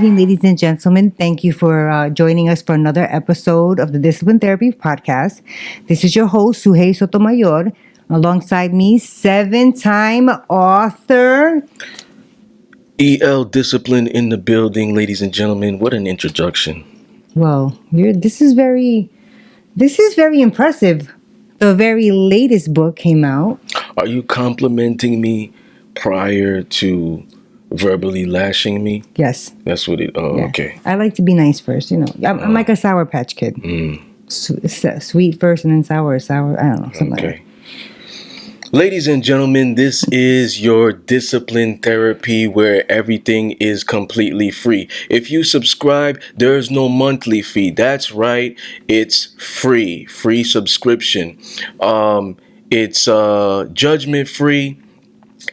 evening, ladies and gentlemen. Thank you for joining us for another episode of the Discipline Therapy Podcast. This is your host, Sujey Sotomayor. Alongside me, 7-time author. EL Discipline in the building, ladies and gentlemen. What an introduction. Well, this is very impressive. The very latest book came out. Are you complimenting me prior to verbally lashing me? Yes. That's what it... Oh, yeah. Okay. I like to be nice first, you know. I'm like a Sour Patch Kid. Sweet first and then sour. I don't know, something like that. Ladies and gentlemen, this is your discipline therapy where everything is completely free. If you subscribe, there's no monthly fee. That's right. It's free subscription. It's judgment free.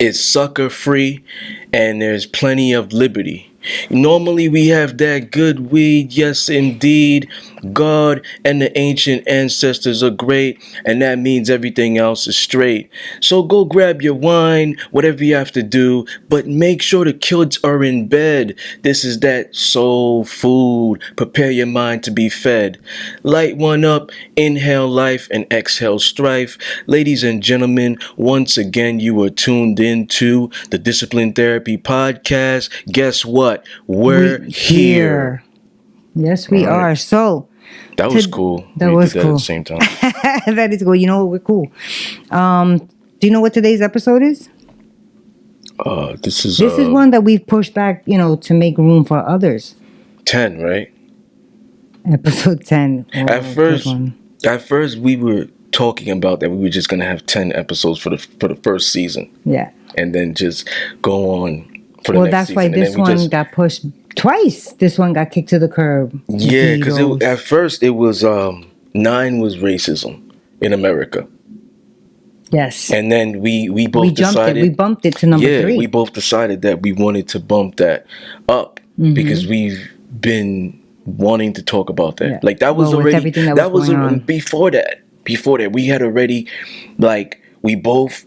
It's sucker free. And there's plenty of liberty. Normally we have that good weed. Yes, indeed. God and the ancient ancestors are great, and that means everything else is straight. So go grab your wine, whatever you have to do, but make sure the kids are in bed. This is that soul food. Prepare your mind to be fed. Light one up, inhale life, and exhale strife. Ladies and gentlemen, once again, you are tuned into the Discipline Therapy Podcast. Guess what? We're here. Yes, we are. So that was cool. That was cool. At the same time. That is cool. You know what? We're cool. Do you know what today's episode is? This is one that we've pushed back, to make room for others. 10, right? Episode 10. At first, we were talking about that we were just gonna have 10 episodes for the first season. Yeah. And then just go on for the next that's season. Why this one got pushed twice. This one got kicked to the curb. Yeah, because at first it was 9 was racism in America. Yes. And then we both decided we bumped it to number 3. Yeah, we both decided that we wanted to bump that up because we've been wanting to talk about that. Yeah. Like that was already that was on. Before that we had already we both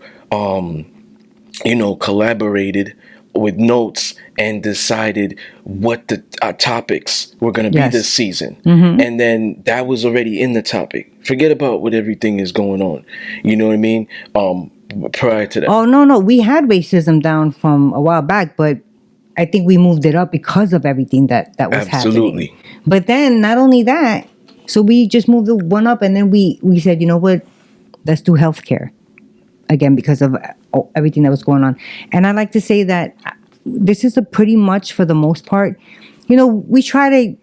collaborated with notes and decided what the topics were going to be this season. And then that was already in the topic. Forget about what everything is going on. You know what I mean? Prior to that. Oh, no. We had racism down from a while back, but I think we moved it up because of everything that was happening. But then not only that, so we just moved the one up and then we said, you know what? Let's do healthcare. Again, because of everything that was going on. And I like to say that this is a pretty much, for the most part, we try to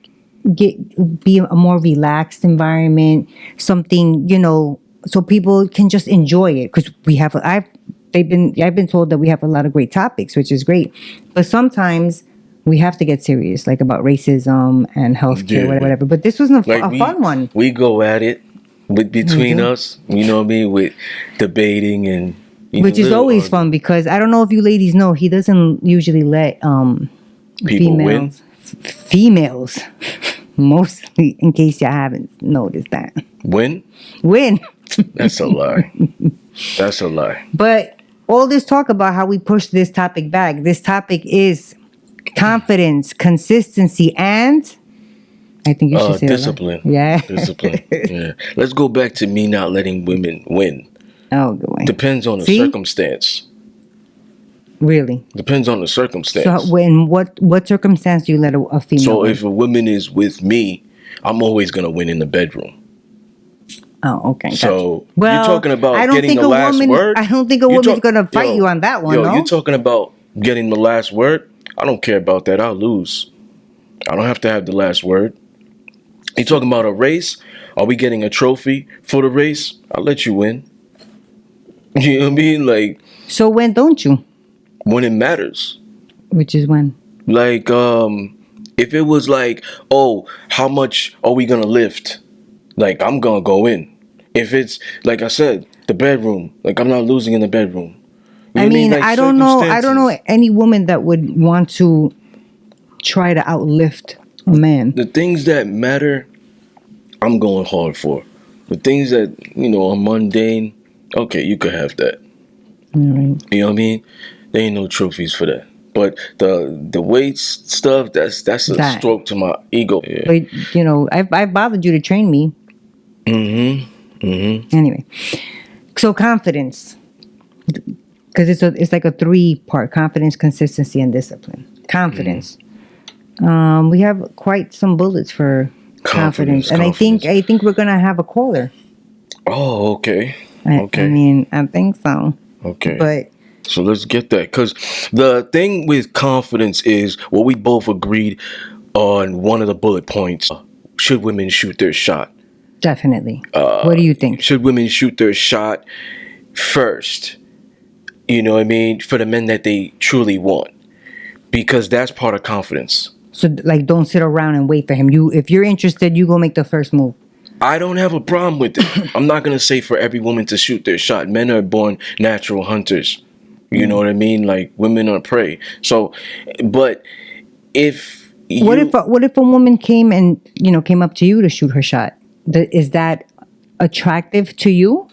be a more relaxed environment, something, so people can just enjoy it. Because I've been told that we have a lot of great topics, which is great. But sometimes we have to get serious, like about racism and healthcare, whatever. But this was a fun one. We go at it. Between us, you know what I mean, with debating and which is always fun because I don't know if you ladies know, he doesn't usually let females mostly, in case you haven't noticed that. Win. That's a lie. That's a lie. But all this talk about how we push this topic back. This topic is confidence, consistency, and I think you should say discipline. Yeah. Discipline. Yeah. Let's go back to me not letting women win. Oh, good way. Depends on the circumstance. Really? Depends on the circumstance. So what circumstance do you let a female So win? If a woman is with me, I'm always going to win in the bedroom. Oh, okay. So you're talking about getting the last word? I don't think a woman's going to fight you on that one, no? You're talking about getting the last word? I don't care about that. I'll lose. I don't have to have the last word. You talking about a race? Are we getting a trophy for the race? I'll let you win. You know what I mean? So when don't you? When it matters. Which is when? If it was how much are we gonna lift? I'm gonna go in. If it's like I said, the bedroom, I'm not losing in the bedroom. You know I mean, I don't know any woman that would want to try to outlift a man. The things that matter, I'm going hard for. The things that, are mundane, okay, you could have that. All right. You know what I mean? There ain't no trophies for that. But the weight stuff, that's a stroke to my ego. Yeah. But you know, I bothered you to train me. Anyway, so confidence, because it's like a 3-part: confidence, consistency, and discipline. Confidence. We have quite some bullets for confidence. And I think we're gonna have a caller. Oh, okay. I mean, I think so. Okay. But so let's get that, because the thing with confidence is what we both agreed on. One of the bullet points: should women shoot their shot? Definitely. What do you think? Should women shoot their shot first? You know what I mean? For the men that they truly want, because that's part of confidence. So, like, don't sit around and wait for him. If you're interested, you go make the first move. I don't have a problem with it. I'm not gonna say for every woman to shoot their shot. Men are born natural hunters. You know what I mean? Like, women are prey. So, but if what if a woman came up to you to shoot her shot? Is that attractive to you?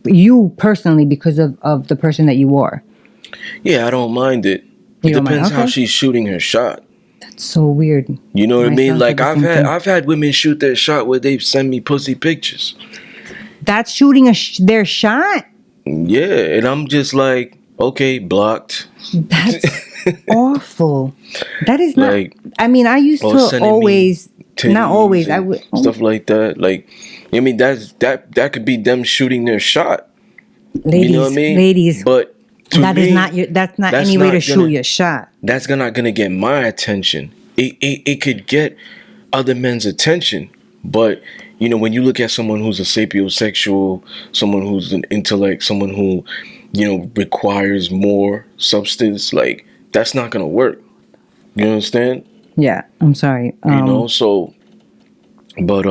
You personally, because of the person that you are? Yeah, I don't mind it. It depends how she's shooting her shot. That's so weird. You know what I mean? Like, I've had women shoot their shot where they've sent me pussy pictures. That's shooting their shot? Yeah, and I'm just like, okay, blocked. That's awful. That is not. Like, I mean, I used to always, not always. I would stuff like that. Like, I mean, that could be them shooting their shot. Ladies, you know what I mean? Ladies, but that's not any way to shoot your shot. That's not gonna get my attention. It could get other men's attention, but you know, when you look at someone who's a sapiosexual, someone who's an intellect, someone who, you know, requires more substance, like, that's not gonna work. You understand? Yeah, I'm sorry. You know, so, but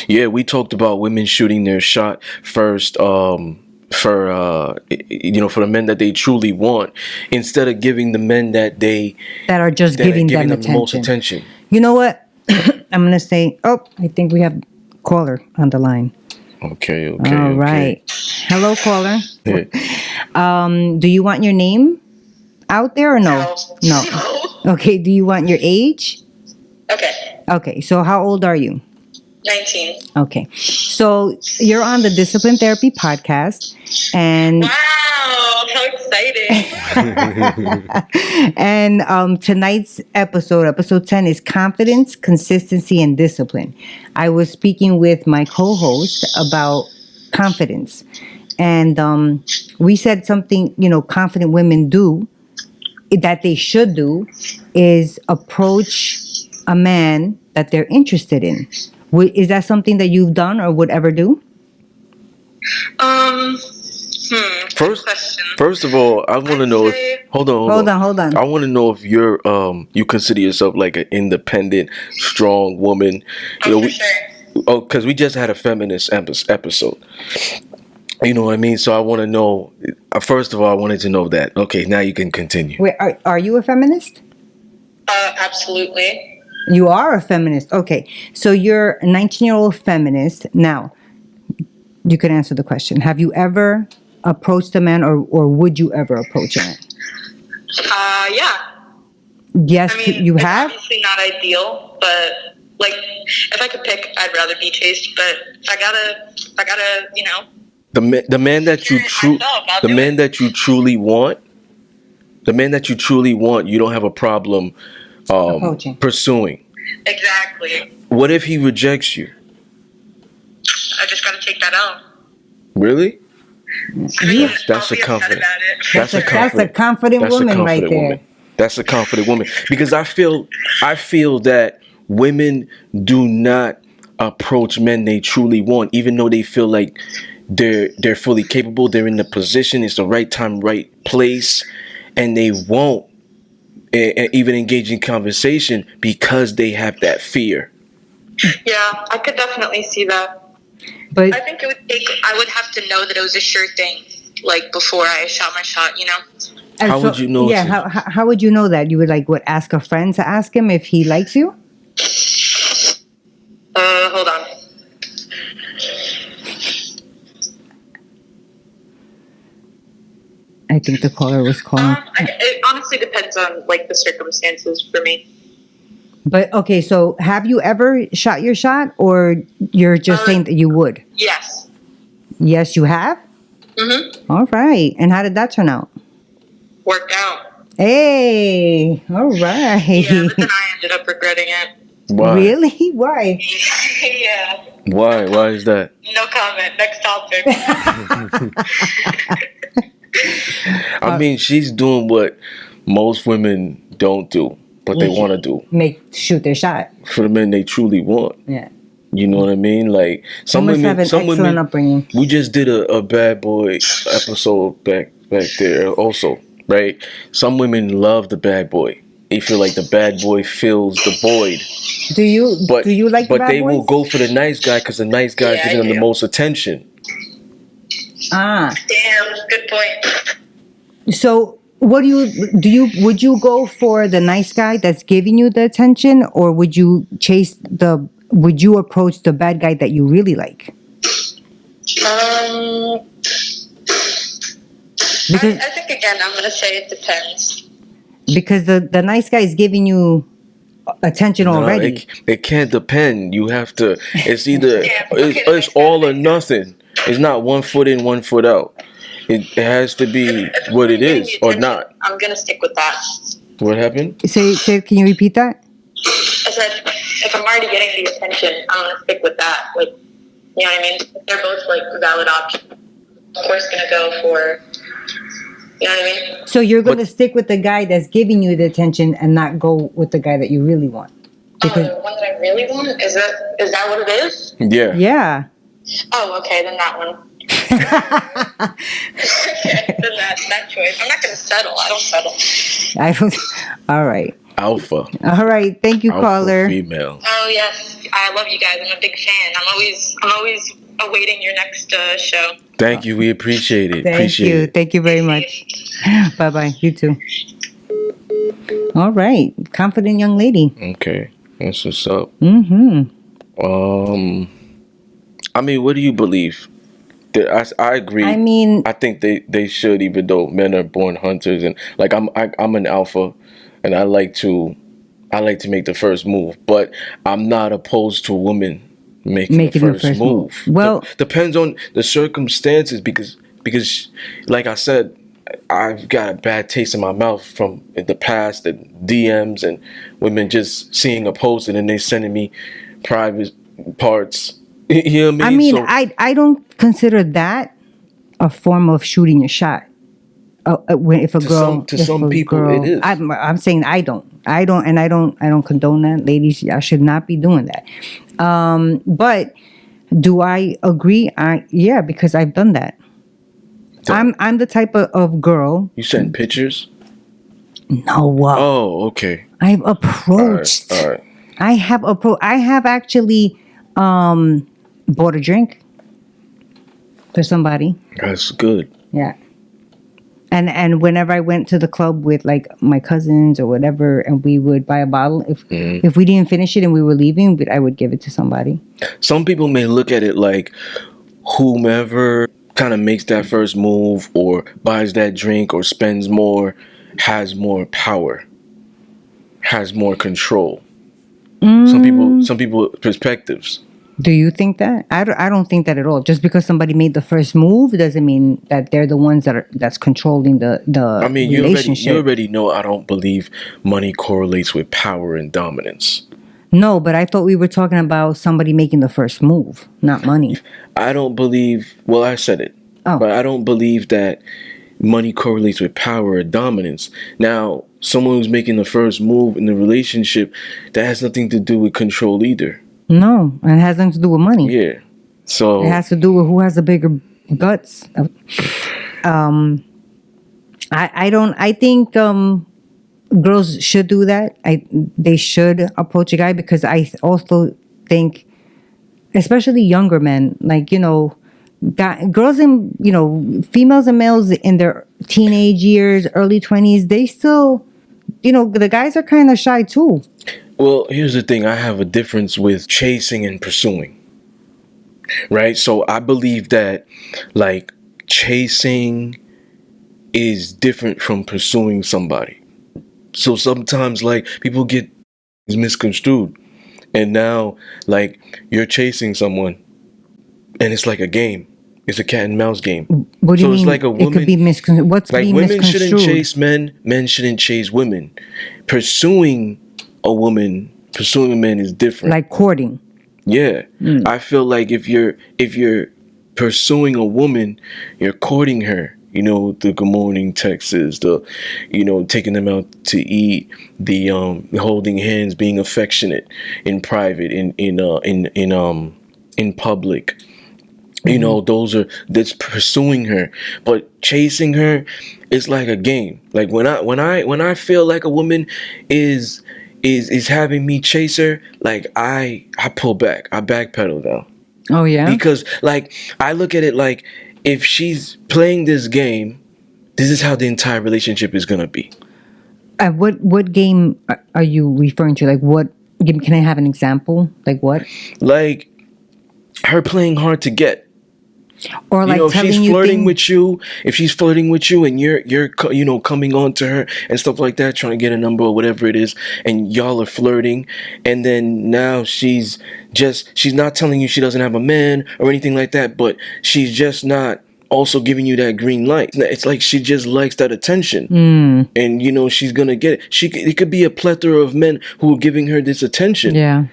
yeah, we talked about women shooting their shot first. For you know, for the men that they truly want, instead of giving the men that are just giving them the most attention. You know what? I'm gonna say. Oh, I think we have caller on the line. Okay. All right. Hello, caller. Do you want your name out there or no? No. Okay. Do you want your age? Okay. So how old are you? 19. Okay. So you're on the Discipline Therapy podcast, and wow, how exciting. And tonight's episode 10, is confidence, consistency, and discipline. I was speaking with my co-host about confidence, and we said something, you know, confident women do, that they should do, is approach a man that they're interested in. Is that something that you've done or would ever do? First of all, I want to know if hold on. I want to know if you're you consider yourself like an independent, strong woman. You know, because we just had a feminist episode. You know what I mean? So I want to know. First of all, I wanted to know that. Okay, now you can continue. Wait, are you a feminist? Absolutely. You are a feminist. Okay. So you're a 19-year-old feminist. Now, you can answer the question. Have you ever approached a man, or would you ever approach a man? Yeah. Yes, I mean, you have? It's obviously not ideal, but, like, if I could pick, I'd rather be chased, but I gotta, you know. The man that you truly want, you don't have a problem pursuing. Exactly. What if he rejects you? I just gotta take that out. Really? I mean, that's a confident. That's a confident woman right there. That's a confident woman, because I feel that women do not approach men they truly want, even though they feel like they're fully capable, they're in the position, it's the right time, right place, and they won't even engage in conversation because they have that fear. Yeah, I could definitely see that. But I think I would have to know that it was a sure thing, like, before I shot my shot, you know? How would you know? Yeah, how would you know that? You would, like, ask a friend to ask him if he likes you? Hold on. I think the caller was calling. Honestly, honestly depends on like the circumstances for me. But okay, so have you ever shot your shot, or you're just saying that you would? Yes. Yes, you have? Mm-hmm. All right. And how did that turn out? Worked out. Hey, all right. Yeah, but then I ended up regretting it. Why? Really? Why? Yeah. Why? Why is that? No comment. Next topic. I mean, she's doing what most women don't do, but they want to do. Shoot their shot. For the men they truly want. Yeah. You know what I mean? Like some must women, have an some excellent women. upbringing. We just did a bad boy episode back there also, right? Some women love the bad boy. They feel like the bad boy fills the void. Do you like the But bad they boys? will go for the nice guy because the nice guy is giving them the most attention. Ah. Damn, good point. So what would you go for the nice guy that's giving you the attention, or would you approach the bad guy that you really like? Because I think again I'm gonna say it depends. Because the nice guy is giving you attention already. It can't depend. You have to. It's either it's all or nothing. It's not 1 foot in, 1 foot out. It has to be what it is or not. I'm gonna stick with that. What happened? Say, can you repeat that? I said, if I'm already getting the attention, I'm gonna stick with that. Like, you know what I mean? They're both like valid options. Of course, gonna go for. You know what I mean? So you're going to stick with the guy that's giving you the attention and not go with the guy that you really want. Because the one that I really want? Is that what it is? Yeah. Yeah. Oh, okay, then that one. Okay, then that choice. I'm not going to settle. I don't settle. All right. Alpha. All right. Thank you, Alpha caller. Female. Oh yes, I love you guys. I'm a big fan. I'm always awaiting your next show. Thank you. We appreciate it. Thank you very much. Bye bye. You too. All right. Confident young lady. Okay. That's what's up. Mm-hmm. I mean, what do you believe? I agree. I mean, I think they should, even though men are born hunters, and like I'm an alpha, and I like to make the first move, but I'm not opposed to a woman making the first move. Well, depends on the circumstances because like I said, I've got a bad taste in my mouth from the past and DMs and women just seeing a post and then they sending me private parts. You know what I mean? I don't consider that a form of shooting your shot. If a girl, to some people, it is. I'm saying I don't condone that, ladies. I should not be doing that. But do I agree? Yeah, because I've done that. I'm the type of girl. You send pictures? No. Oh, okay. I've approached. All right. I have actually bought a drink for somebody. That's good. Yeah. And whenever I went to the club with like my cousins or whatever, and we would buy a bottle, if we didn't finish it and we were leaving, I would give it to somebody. Some people may look at it like whomever kind of makes that first move or buys that drink or spends more has more power, has more control. Some people perspectives. Do you think that? I don't think that at all. Just because somebody made the first move doesn't mean that they're the ones that's controlling the I mean, relationship. you already know I don't believe money correlates with power and dominance. No, but I thought we were talking about somebody making the first move, not money. I don't believe, well, I said it, but I don't believe that money correlates with power or dominance. Now, someone who's making the first move in the relationship, that has nothing to do with control either. No, it has nothing to do with money. Yeah. So it has to do with who has the bigger guts. I think girls should do that. They should approach a guy, because I also think, especially younger men, like, girls and, females and males in their teenage years, early 20s, they still, the guys are kind of shy too. Well, here's the thing. I have a difference with chasing and pursuing, right? So I believe that, like, chasing is different from pursuing somebody. So sometimes like people get misconstrued, and now like you're chasing someone, and it's like a game. It's a cat and mouse game. What do you mean? It's like a woman. It could be What's like being women misconstrued? shouldn't chase men. Men shouldn't chase women. Pursuing a man is different. Like courting. Yeah, I feel like if you're pursuing a woman, you're courting her. You know, the good morning texts, the, you know, taking them out to eat, the holding hands, being affectionate in private, in public. You know, that's pursuing her. But chasing her is like a game. Like when I feel like a woman is having me chase her, like I pull back. I backpedal though. Oh yeah. Because like I look at it like, if she's playing this game, this is how the entire relationship is gonna be. What game are you referring to? Like what game? Can I have an example? Like what? Like her playing hard to get. Or like, you know, if telling she's you flirting with you, and you're you know, coming on to her and stuff like that, trying to get a number or whatever it is, and y'all are flirting, and then now she's not telling you she doesn't have a man or anything like that, but she's just not also giving you that green light. It's like she just likes that attention, and you know she's gonna get it. It could be a plethora of men who are giving her this attention. Yeah.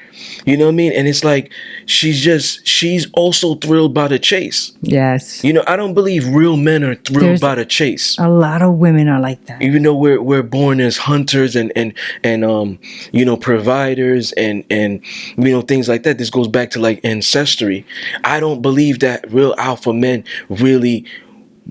You know what I mean? And it's like she's also thrilled by the chase. Yes. You know, I don't believe real men are thrilled by the chase. A lot of women are like that. Even though we're born as hunters and you know, providers and you know, things like that. This goes back to like ancestry. I don't believe that real alpha men really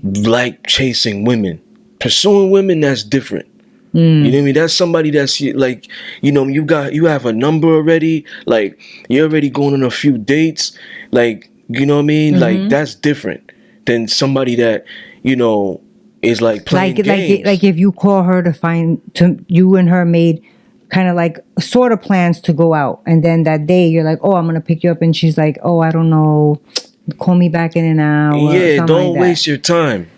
like chasing women. Pursuing women, that's different. You know what I mean? That's somebody that's like, you know, you have a number already, like you're already going on a few dates, like, you know what I mean? Like that's different than somebody that, you know, is like playing games. Like if you call her you and her made kind of like sort of plans to go out, and then that day you're like, oh, I'm gonna pick you up, and she's like, oh, I don't know, call me back in an hour. Yeah, don't waste your time.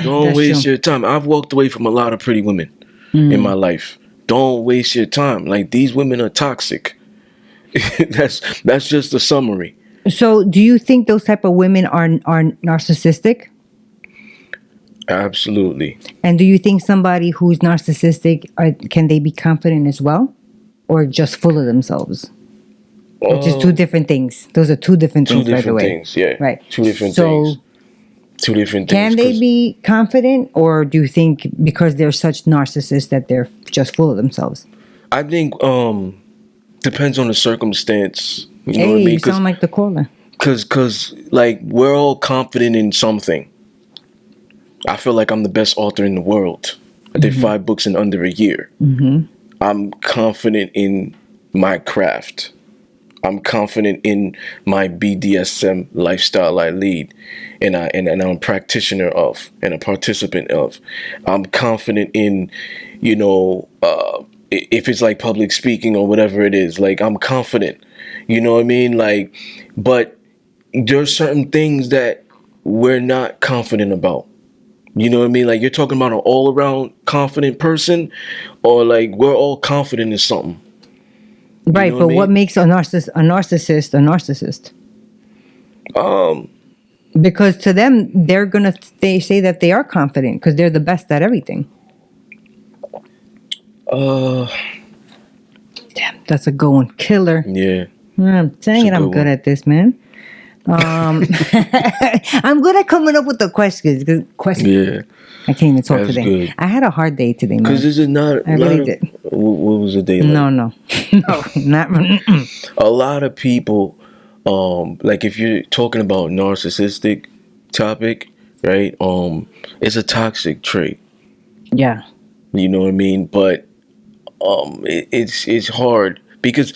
Don't waste your time. I've walked away from a lot of pretty women in my life. Don't waste your time. Like, these women are toxic. that's just a summary. So do you think those type of women are narcissistic? Absolutely. And do you think somebody who's narcissistic, can they be confident as well, or just full of themselves? Which is two different things. Those are two different things, by the way. Two different things, yeah. Right. Two different things. Two different things. Can they be confident, or do you think because they're such narcissists that they're just full of themselves? I think depends on the circumstance. You know hey, what I mean? You sound like the caller. Cause like, we're all confident in something. I feel like I'm the best author in the world. I did 5 books in under a year. I'm confident in my craft. I'm confident in my BDSM lifestyle I lead, and I'm a practitioner of, and a participant of. I'm confident in, you know, if it's like public speaking or whatever it is, like, I'm confident. You know what I mean? Like, but there's certain things that we're not confident about. You know what I mean? Like, you're talking about an all-around confident person, or like, we're all confident in something. Right, but what makes a narcissist a narcissist? Because to them, they say that they are confident because they're the best at everything. Damn, that's a good one. Killer. Yeah. I'm saying it. I'm good at this, man. I'm good at coming up with the questions. Yeah. I can't even talk today. Good. I had a hard day today, man. Because this is not. I really did. What was the day like? No, not. A lot of people, like, if you're talking about narcissistic topic, right? It's a toxic trait. Yeah. You know what I mean? But it's hard because,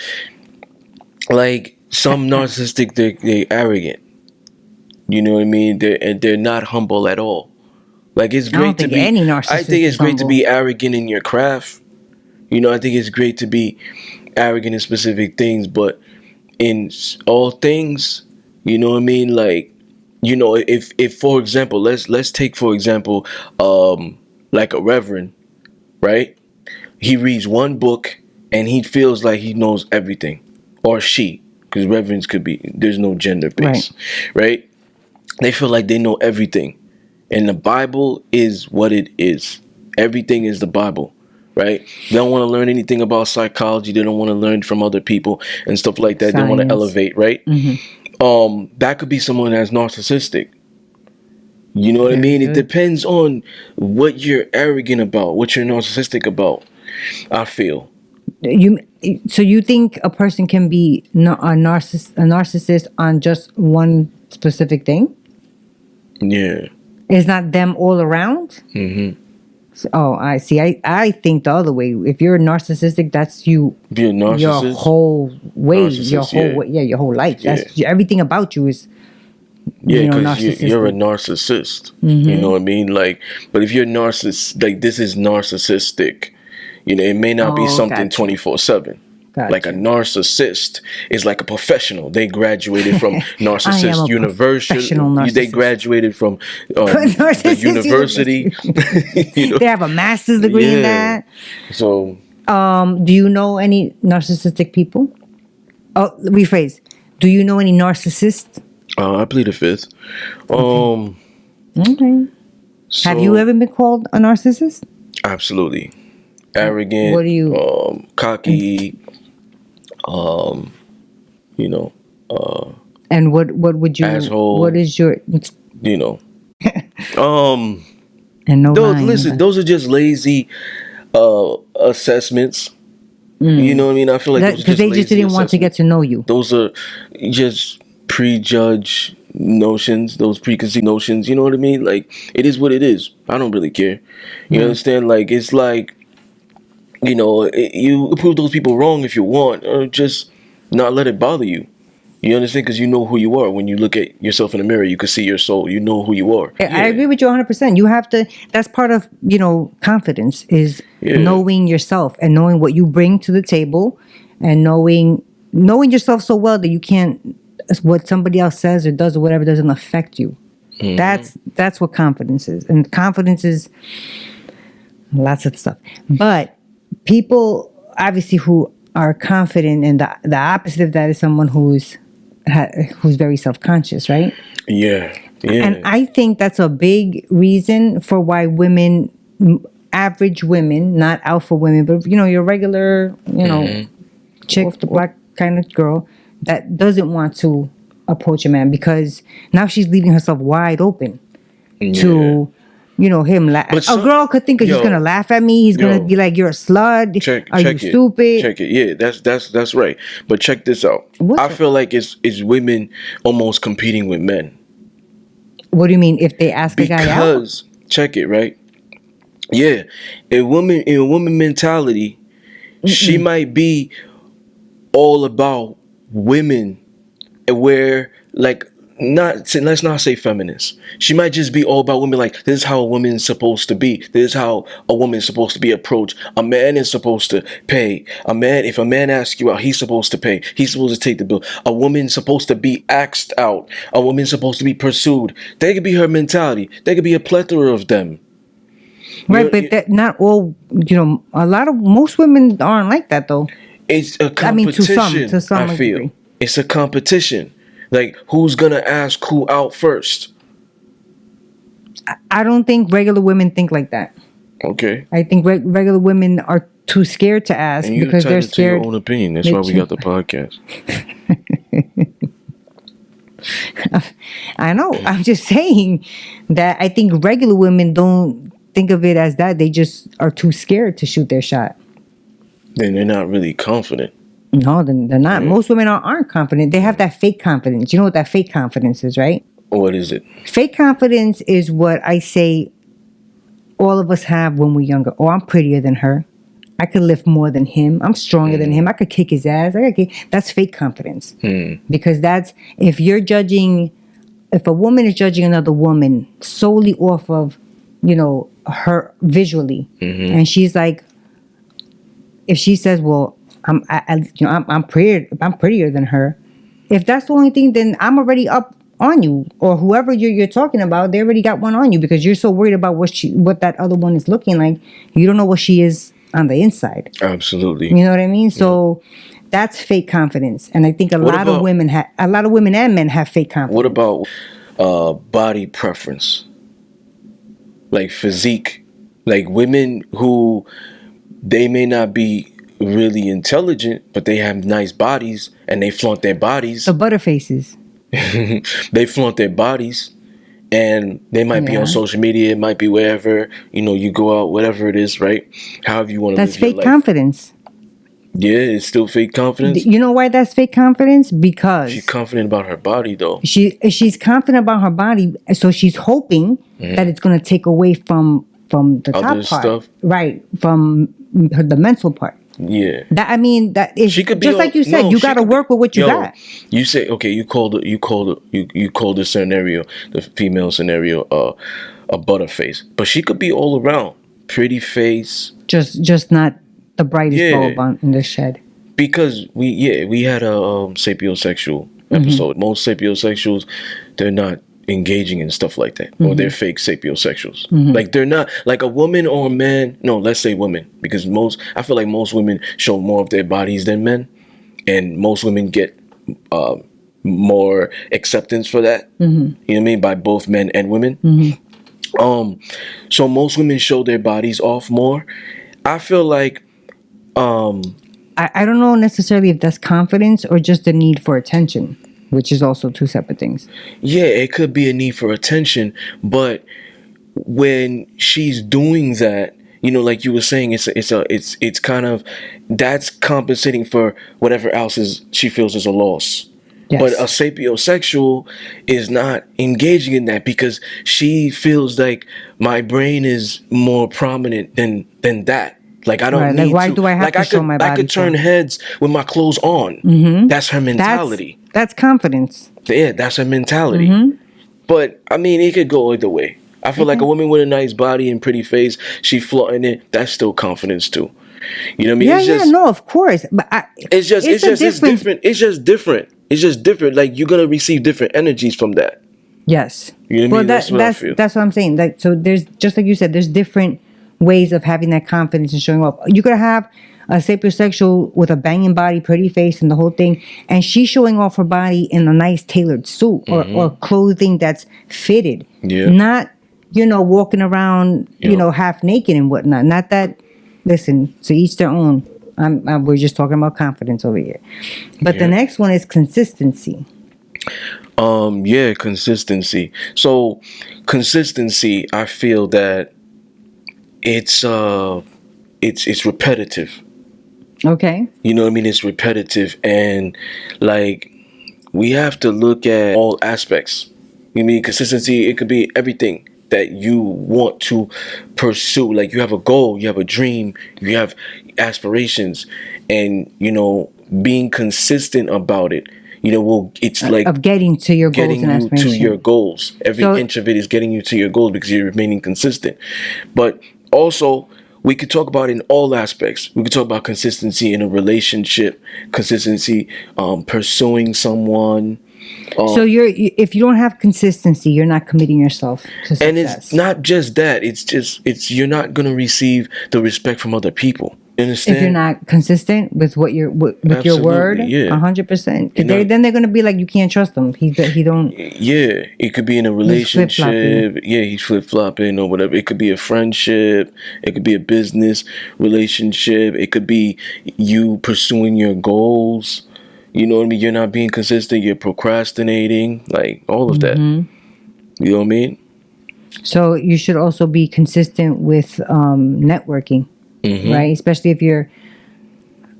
like, some narcissistic, they're arrogant. You know what I mean? They're not humble at all. Like, it's great to be. Any narcissist I think it's great humble. to be arrogant in your craft. You know, I think it's great to be arrogant in specific things, but in all things, you know what I mean? Like, you know, if for example, let's take for example, like a reverend, right? he reads one book and he feels like he knows everything, or she, because reverence could be, there's no gender base, right? They feel like they know everything, and the Bible is what it is. Everything is the Bible, right? They don't want to learn anything about psychology. They don't want to learn from other people and stuff like that. Science. They want to elevate, right? That could be someone that's narcissistic. You know what I mean? It depends on what you're arrogant about, what you're narcissistic about, I feel. So you think a person can be a narcissist on just one specific thing? Yeah. It's not them all around? So, I see. I think the other way. If you're narcissistic, that's you. Be a narcissist? Your whole way. Your whole life. That's everything about you is. Yeah, because you're a narcissist. You know what I mean? Like, but if you're like, this is narcissistic. You know, it may not be something 24/7. Like a narcissist is like a professional. They graduated from Narcissist University. They graduated from the university. You know? They have a master's degree in that. So, do you know any narcissistic people? Oh, rephrase. Do you know any narcissists? I plead the fifth. Okay. So, have you ever been called a narcissist? Absolutely. Arrogant. What do you? Cocky. You know. And what would you? Asshole. What is your? You know. And no. Those are just lazy assessments. You know what I mean? I feel like because they just didn't want to get to know you. Those are just prejudged notions, those preconceived notions. You know what I mean? Like, it is what it is. I don't really care. You understand? Like, it's like, you know, you prove those people wrong if you want, or just not let it bother you. You understand? Because you know who you are. When you look at yourself in the mirror, you can see your soul. You know who you are. I agree with you 100%. You have to, that's part of, you know, confidence is knowing yourself and knowing what you bring to the table and knowing yourself so well that you can't, what somebody else says or does or whatever doesn't affect you. That's what confidence is. And confidence is lots of stuff. But people, obviously, who are confident, and the opposite of that is someone who's very self-conscious, right? Yeah. And I think that's a big reason for why women, average women, not alpha women, but, you know, your regular, you know, chick with the black kind of girl that doesn't want to approach a man, because now she's leaving herself wide open to, you know, him. A girl could think he's gonna laugh at me. He's gonna be like, "You're a slut. Are you stupid?" Check it. Yeah, that's right. But check this out. I feel like it's women almost competing with men. What do you mean? If they ask a guy out? Because check it, right? Yeah, in a woman mentality, she might be all about women, where, like, let's not say feminist. She might just be all about women. Like, this is how a woman's supposed to be. This is how a woman's supposed to be approached. A man is supposed to pay. If a man asks you out, he's supposed to pay. He's supposed to take the bill. A woman's supposed to be asked out. A woman's supposed to be pursued. That could be her mentality. There could be a plethora of them. Right, but that not all. You know, most women aren't like that, though. It's a competition. I mean, to some I feel degree. It's a competition. Like, who's gonna ask who out first? I don't think regular women think like that. Okay. I think regular women are too scared to ask because they're scared. To your own opinion. That's why we got the podcast. I know. I'm just saying that I think regular women don't think of it as that. They just are too scared to shoot their shot. Then they're not really confident. No, they're not. Yeah. Most women aren't confident. They have that fake confidence. You know what that fake confidence is, right? What is it? Fake confidence is what I say all of us have when we're younger. Oh, I'm prettier than her. I could lift more than him. I'm stronger than him. I could kick his ass. That's fake confidence. Because that's, if a woman is judging another woman solely off of, you know, her visually, and she's like, if she says, well, I'm prettier than her. If that's the only thing, then I'm already up on you, or whoever you're talking about, they already got one on you because you're so worried about what that other one is looking like. You don't know what she is on the inside. Absolutely. You know what I mean? So that's fake confidence, and I think a lot of women and men have fake confidence. What about body preference, like physique, like women who they may not be really intelligent, but they have nice bodies and they flaunt their bodies. The butterfaces. They flaunt their bodies, and they might be on social media, it might be wherever, you go out, whatever it is, right? However you want to live your life. That's fake confidence. Yeah, it's still fake confidence. You know why that's fake confidence? Because she's confident about her body, though. She's confident about her body, so she's hoping that it's going to take away from the other top part, stuff, right? From the mental part. Yeah, that is, she could be just like you said. You got to work with what you got. You say, okay, you called the scenario, the female scenario, a butterface, but she could be all around pretty face, just not the brightest bulb in the shed. Because we had a sapiosexual episode. Most sapiosexuals, they're not engaging in stuff like that, or they're fake sapiosexuals. Like they're not like a woman or a man. No, let's say women, because I feel like most women show more of their bodies than men, and most women get more acceptance for that. You know what I mean, by both men and women. So most women show their bodies off more. I feel like I don't know necessarily if that's confidence or just the need for attention, which is also two separate things. Yeah, it could be a need for attention, but when she's doing that, like you were saying, it's kind of, that's compensating for whatever else she feels is a loss. Yes. But a sapiosexual is not engaging in that because she feels like my brain is more prominent than that. Like I don't need why to. do I have to show my body? I could turn heads with my clothes on. That's her mentality. That's confidence. Yeah, that's her mentality. But I mean, it could go either way. I feel like a woman with a nice body and pretty face, she flaunting it. That's still confidence too. You know what I mean? No, of course. But it's different. It's just different. Like you're gonna receive different energies from that. Yes. You know what I mean? That's what I'm saying. Like, so there's, just like you said, there's different ways of having that confidence and showing up. You could have a sapiosexual with a banging body, pretty face, and the whole thing, and she's showing off her body in a nice tailored suit or clothing that's fitted. Yeah. Not, walking around, half naked and whatnot. Not that. Listen, to each their own. We're just talking about confidence over here. But the next one is consistency. Consistency. So consistency, I feel that it's repetitive. Okay. You know what I mean? It's repetitive, and like we have to look at all aspects. You mean consistency? It could be everything that you want to pursue. Like you have a goal, you have a dream, you have aspirations, and being consistent about it. It's like of getting to your goals and aspirations. Getting you to your goals. Every inch of it is getting you to your goals because you're remaining consistent. But also, we could talk about it in all aspects. We could talk about consistency in a relationship, consistency pursuing someone. So if you don't have consistency, you're not committing yourself to success. And it's not just that. It's you're not going to receive the respect from other people. You understand? If you're not consistent with what your word, 100%. Then they're going to be like, you can't trust him. He don't. Yeah, it could be in a relationship. He's flip-flopping or whatever. It could be a friendship. It could be a business relationship. It could be you pursuing your goals. You know what I mean? You're not being consistent. You're procrastinating. Like all of that. You know what I mean? So you should also be consistent with networking. Right, especially if you're,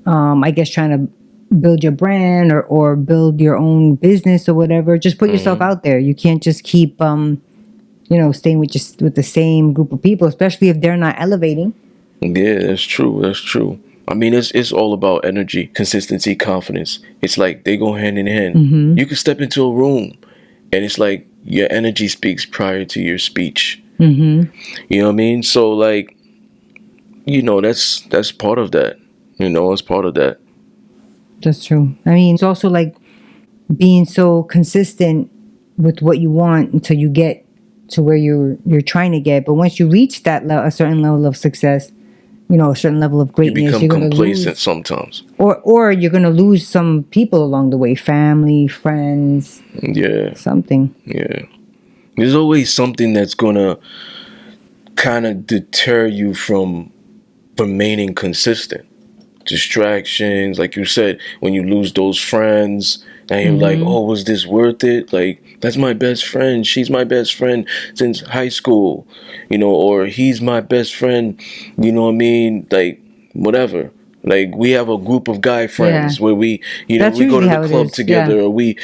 I guess, trying to build your brand or build your own business or whatever. Just put yourself out there. You can't just keep, staying with the same group of people, especially if they're not elevating. Yeah, that's true. I mean, it's all about energy, consistency, confidence. It's like they go hand in hand. You can step into a room, and it's like your energy speaks prior to your speech. You know what I mean? So like. That's part of that. It's part of that. That's true. I mean, it's also like being so consistent with what you want until you get to where you're trying to get. But once you reach that a certain level of success, a certain level of greatness, you become you're gonna complacent lose, sometimes. or you're gonna lose some people along the way, family, friends, something. Yeah, there's always something that's gonna kind of deter you from remaining consistent. Distractions, like you said, when you lose those friends and you're like, oh, was this worth it? Like, that's my best friend, she's my best friend since high school, or he's my best friend, you know what I mean, like, whatever. Like, we have a group of guy friends where we go to the club together, or we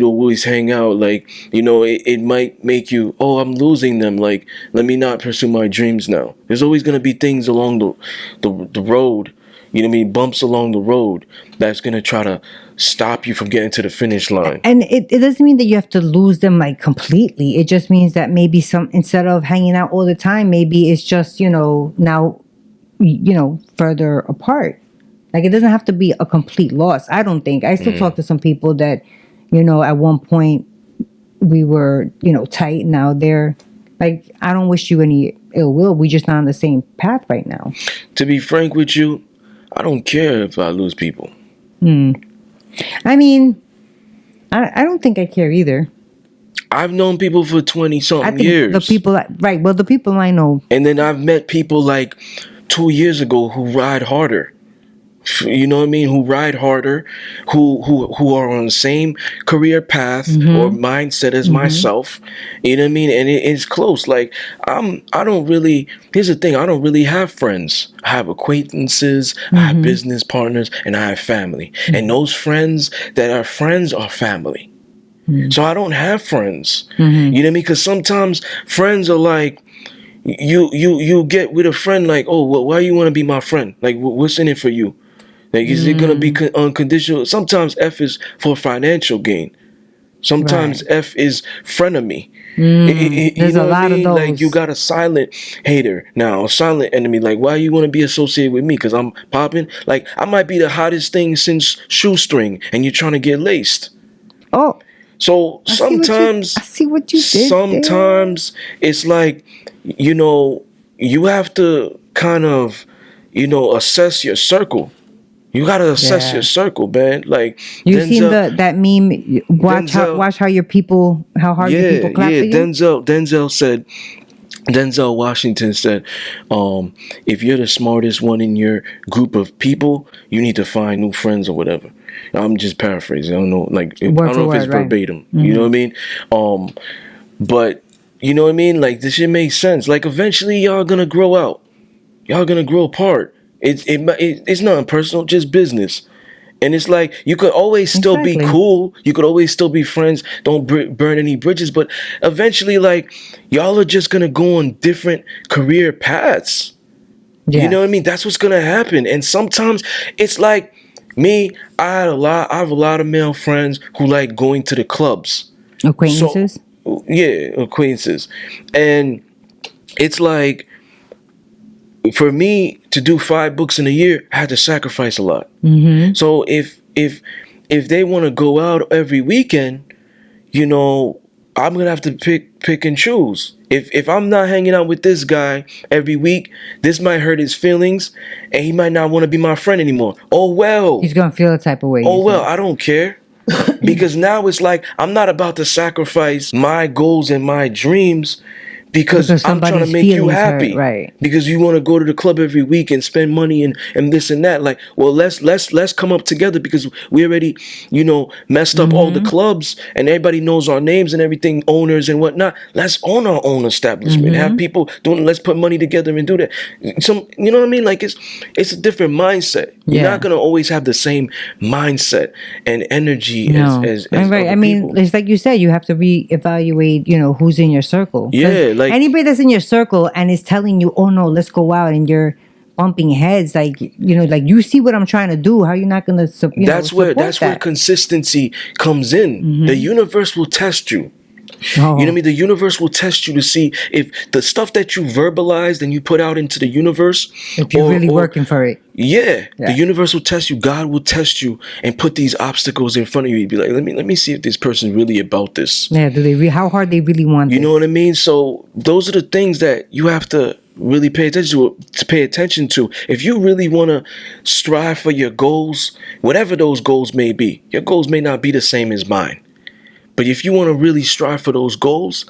always hang out. Like, it might make you, oh, I'm losing them, like, let me not pursue my dreams now. There's always gonna be things along the road, you know what I mean, bumps along the road that's gonna try to stop you from getting to the finish line. And it doesn't mean that you have to lose them like completely. It just means that maybe instead of hanging out all the time, maybe it's just now further apart. Like, it doesn't have to be a complete loss. I don't think. I still talk to some people that at one point we were tight. Now they're like, I don't wish you any ill will. We just not on the same path right now. To be frank with you, I don't care if I lose people. I mean, I don't think I care either. I've known people for 20-something years. The people I know. And then I've met people like 2 years ago who ride harder. You know what I mean? Who ride harder, who are on the same career path or mindset as myself. You know what I mean? And it's close. Like, here's the thing, I don't really have friends. I have acquaintances, I have business partners, and I have family. And those friends that are friends are family. So I don't have friends. You know what I mean? Because sometimes friends are like, you get with a friend like, oh, well, why you want to be my friend? Like, what's in it for you? Like, is it going to be unconditional? Sometimes F is for financial gain. Sometimes F is frenemy. There's a lot of those. Like, you got a silent hater now, a silent enemy. Like, why you want to be associated with me? Because I'm popping? Like, I might be the hottest thing since shoestring, and you're trying to get laced. Oh. So sometimes, I see what you did sometimes it's like, you have to kind of, assess your circle. You gotta assess your circle, man. Like, you seen that meme? Watch how your people, how hard your people clap for you. Denzel Washington said, if you're the smartest one in your group of people, you need to find new friends or whatever. I'm just paraphrasing. I don't know, like, I don't know if it's verbatim. You know what I mean? But you know what I mean? Like, this shit makes sense. Like, eventually y'all gonna grow out. Y'all gonna grow apart. It's not personal, just business. And it's like, you could always still be cool. You could always still be friends. Don't burn any bridges. But eventually, like, y'all are just going to go on different career paths. Yeah. You know what I mean? That's what's going to happen. And sometimes it's like me, I have a lot of male friends who like going to the clubs. Acquaintances? So, yeah, acquaintances. And it's like, for me to do 5 books in a year, I had to sacrifice a lot. So if they want to go out every weekend, I'm gonna have to pick and choose. If I'm not hanging out with this guy every week, this might hurt his feelings, and he might not want to be my friend anymore. Oh well. He's gonna feel a type of way. Oh well, I don't care. Because now it's like, I'm not about to sacrifice my goals and my dreams because I'm trying to make you happy, right? Because you want to go to the club every week and spend money and this and that. Like, well, let's come up together because we already, messed up all the clubs and everybody knows our names and everything, owners and whatnot. Let's own our own establishment. Have people doing. Let's put money together and do that. You know what I mean? Like, it's a different mindset. You're not gonna always have the same mindset and energy as right. I mean, people. It's like you said, you have to reevaluate. Who's in your circle. Yeah. Like, anybody that's in your circle and is telling you, oh no, let's go out, and you're bumping heads, like, like, you see what I'm trying to do, how are you not gonna that's where consistency comes in. The universe will test you. You know what I mean? The universe will test you to see if the stuff that you verbalized and you put out into the universe, if you're really working for it. Yeah, the universe will test you. God will test you and put these obstacles in front of you. You'd be like, let me see if this person's really about this. Yeah, how hard they really want You know what I mean? So those are the things that you have to really pay attention to. If you really want to strive for your goals, whatever those goals may be, your goals may not be the same as mine. But if you want to really strive for those goals,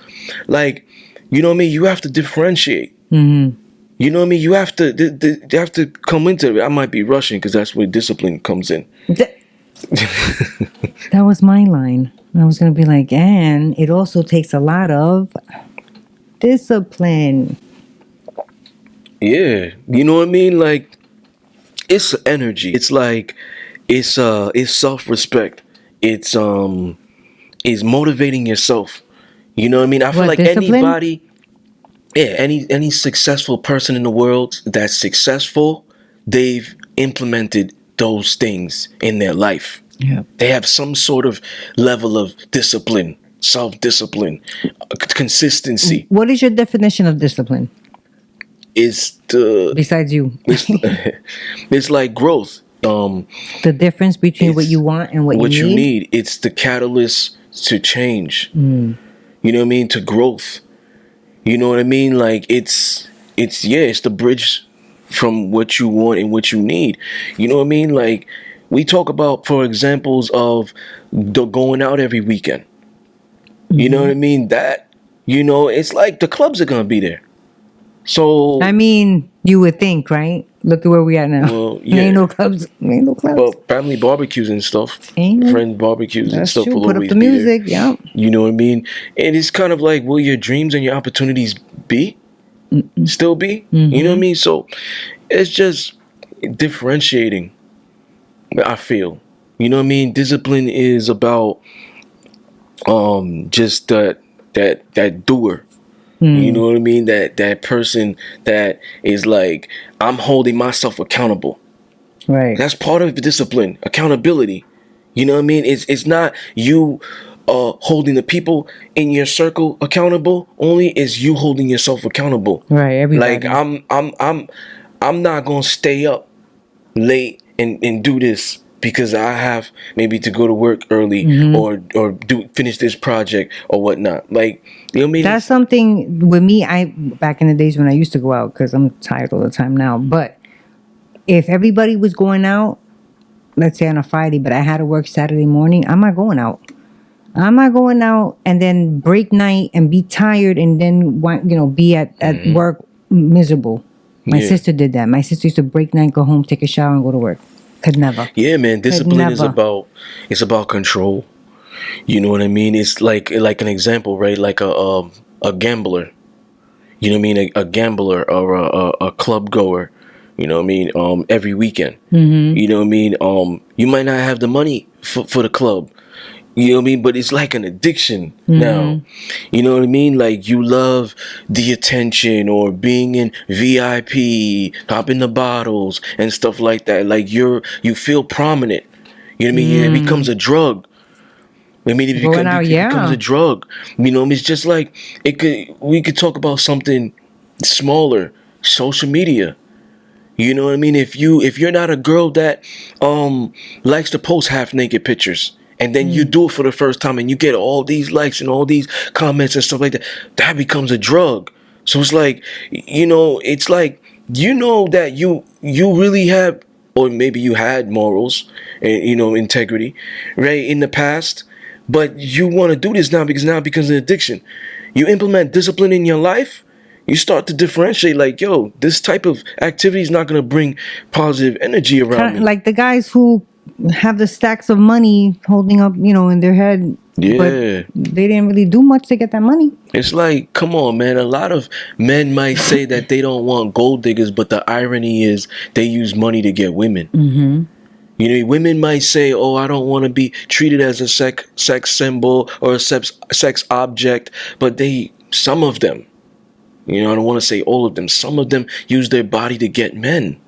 like, you know what I mean, you have to differentiate. Mm-hmm. You know what I mean? You have to come into it. I might be rushing because that's where discipline comes in. That was my line. I was going to be like, and it also takes a lot of discipline. Yeah. You know what I mean? Like, it's energy. It's like, it's self-respect. It's motivating yourself. You know what I mean? I feel like discipline? Anybody, any successful person in the world that's successful, they've implemented those things in their life. Yeah. They have some sort of level of discipline, self-discipline, consistency. What is your definition of discipline? Besides you. It's like growth. The difference between what you want and what you need. It's the catalyst to change. You know what I mean? To growth. You know what I mean? Like, it's the bridge from what you want and what you need. You know what I mean? Like, we talk about, for examples of going out every weekend. You know what I mean? That, you know, it's like the clubs are going to be there. So, I mean, you would think, right? Look at where we are now. Well, yeah. Ain't no clubs. Well, family barbecues and stuff. Friend barbecues and stuff. True. Put up the music, yeah. You know what I mean? And it's kind of like, will your dreams and your opportunities be? Still be? You know what I mean? So, it's just differentiating, I feel. You know what I mean? Discipline is about just that doer. You know what I mean? That person that is like, I'm holding myself accountable. Right. That's part of the discipline, accountability. You know what I mean? It's not you holding the people in your circle accountable. Only is you holding yourself accountable. Right. Everybody. Like, I'm not gonna stay up late and do this because I have maybe to go to work early or finish this project or whatnot. Like, you know what I mean? That's something with me. Back in the days when I used to go out, because I'm tired all the time now. But if everybody was going out, let's say on a Friday, but I had to work Saturday morning, I'm not going out. I'm not going out and then break night and be tired and then be at work miserable. My sister did that. My sister used to break night, go home, take a shower, and go to work. Could never. Yeah, man. Discipline is about control. You know what I mean? It's like an example, right? Like a gambler. You know what I mean? A gambler or a club goer. You know what I mean? Every weekend. You know what I mean? You might not have the money for the club. You know what I mean? But it's like an addiction now. You know what I mean? Like, you love the attention or being in VIP, popping the bottles and stuff like that. Like, you feel prominent. You know what I mean? It becomes a drug. I mean, it becomes a drug. You know, it's just like we could talk about something smaller, social media. You know what I mean? If you're not a girl that likes to post half naked pictures, and then you do it for the first time and you get all these likes and all these comments and stuff like that, that becomes a drug. So it's like, it's like, that you really have, or maybe you had morals and, integrity, right, in the past, but you want to do this now because it becomes an addiction. You implement discipline in your life, you start to differentiate, like, yo, this type of activity is not going to bring positive energy around me. Like the guys who have the stacks of money holding up, in their head. Yeah. But they didn't really do much to get that money. It's like, come on, man. A lot of men might say that they don't want gold diggers, but the irony is they use money to get women. Women might say, oh, I don't want to be treated as a sex symbol or a sex object, but some of them, I don't want to say all of them, some of them use their body to get men.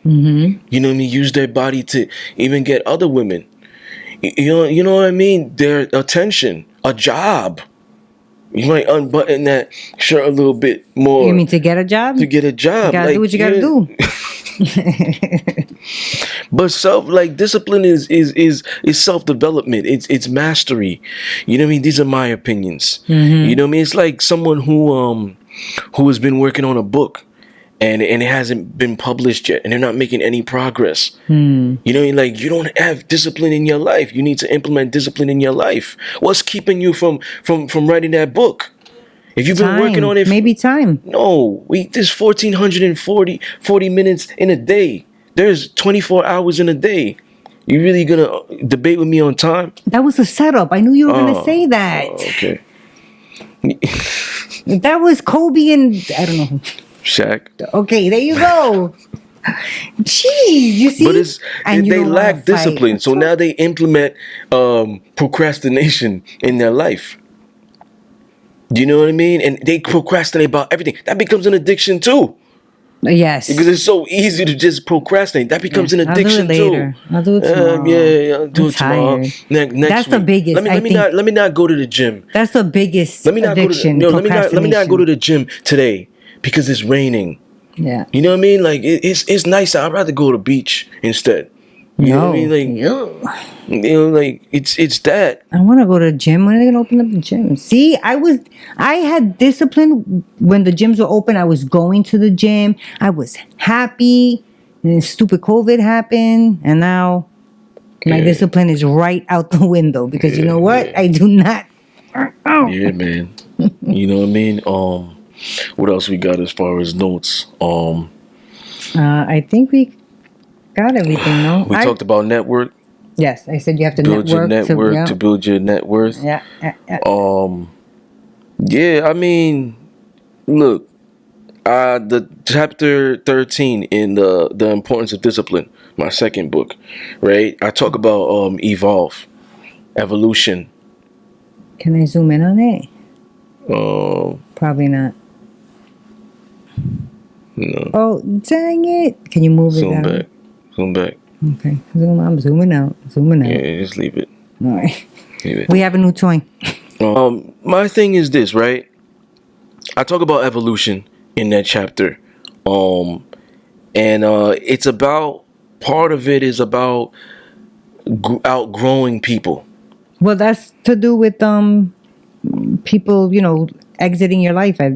You know what I mean? Use their body to even get other women. You know what I mean? Their attention, a job. You might unbutton that shirt a little bit more. You mean to get a job? To get a job. You gotta do what you gotta do. But discipline is self-development. It's mastery. You know what I mean? These are my opinions. You know what I mean? It's like someone who has been working on a book and it hasn't been published yet, and they're not making any progress. You know, like, you don't have discipline in your life. You need to implement discipline in your life. What's keeping you from writing that book? If you've been working on it, maybe time. No, there's 1,440 minutes in a day. There's 24 hours in a day. You really gonna debate with me on time? That was a setup. I knew you were gonna say that. Okay. That was Kobe and I don't know. Shaq. Okay, there you go. Jeez, you see? But they lack discipline, so now they implement procrastination in their life. Do you know what I mean? And they procrastinate about everything. That becomes an addiction too. Yes. Because it's so easy to just procrastinate. That becomes an addiction too. I'll do it tomorrow. I'll do it tomorrow. Next That's the week. biggest. Let me not go to the gym. That's the biggest addiction. Let me not go to the gym today because it's raining. Yeah. You know what I mean? Like, it's nice. I'd rather go to the beach instead. You know what I mean? Like, you know, like, it's that. I want to go to the gym. When are they gonna open up the gym? See, I had discipline when the gyms were open. I was going to the gym. I was happy. And then stupid COVID happened, and now my discipline is right out the window because you know what? I do not. Yeah, man. You know what I mean? What else we got as far as notes? I think we got everything. No, we talked about network. Yes, I said you have to build your network to build your net worth. Yeah. Yeah, I mean, look, the chapter 13 in the importance of discipline, my second book, right? I talk about evolution. Can I zoom in on it? Probably not. No. Oh, dang it! Can you move it down? Zoom back. Okay, I'm zooming out. Yeah, just leave it. All right. Leave it. We have a new toy. My thing is this, right? I talk about evolution in that chapter, and it's about, part of it is about outgrowing people. Well, that's to do with people, exiting your life at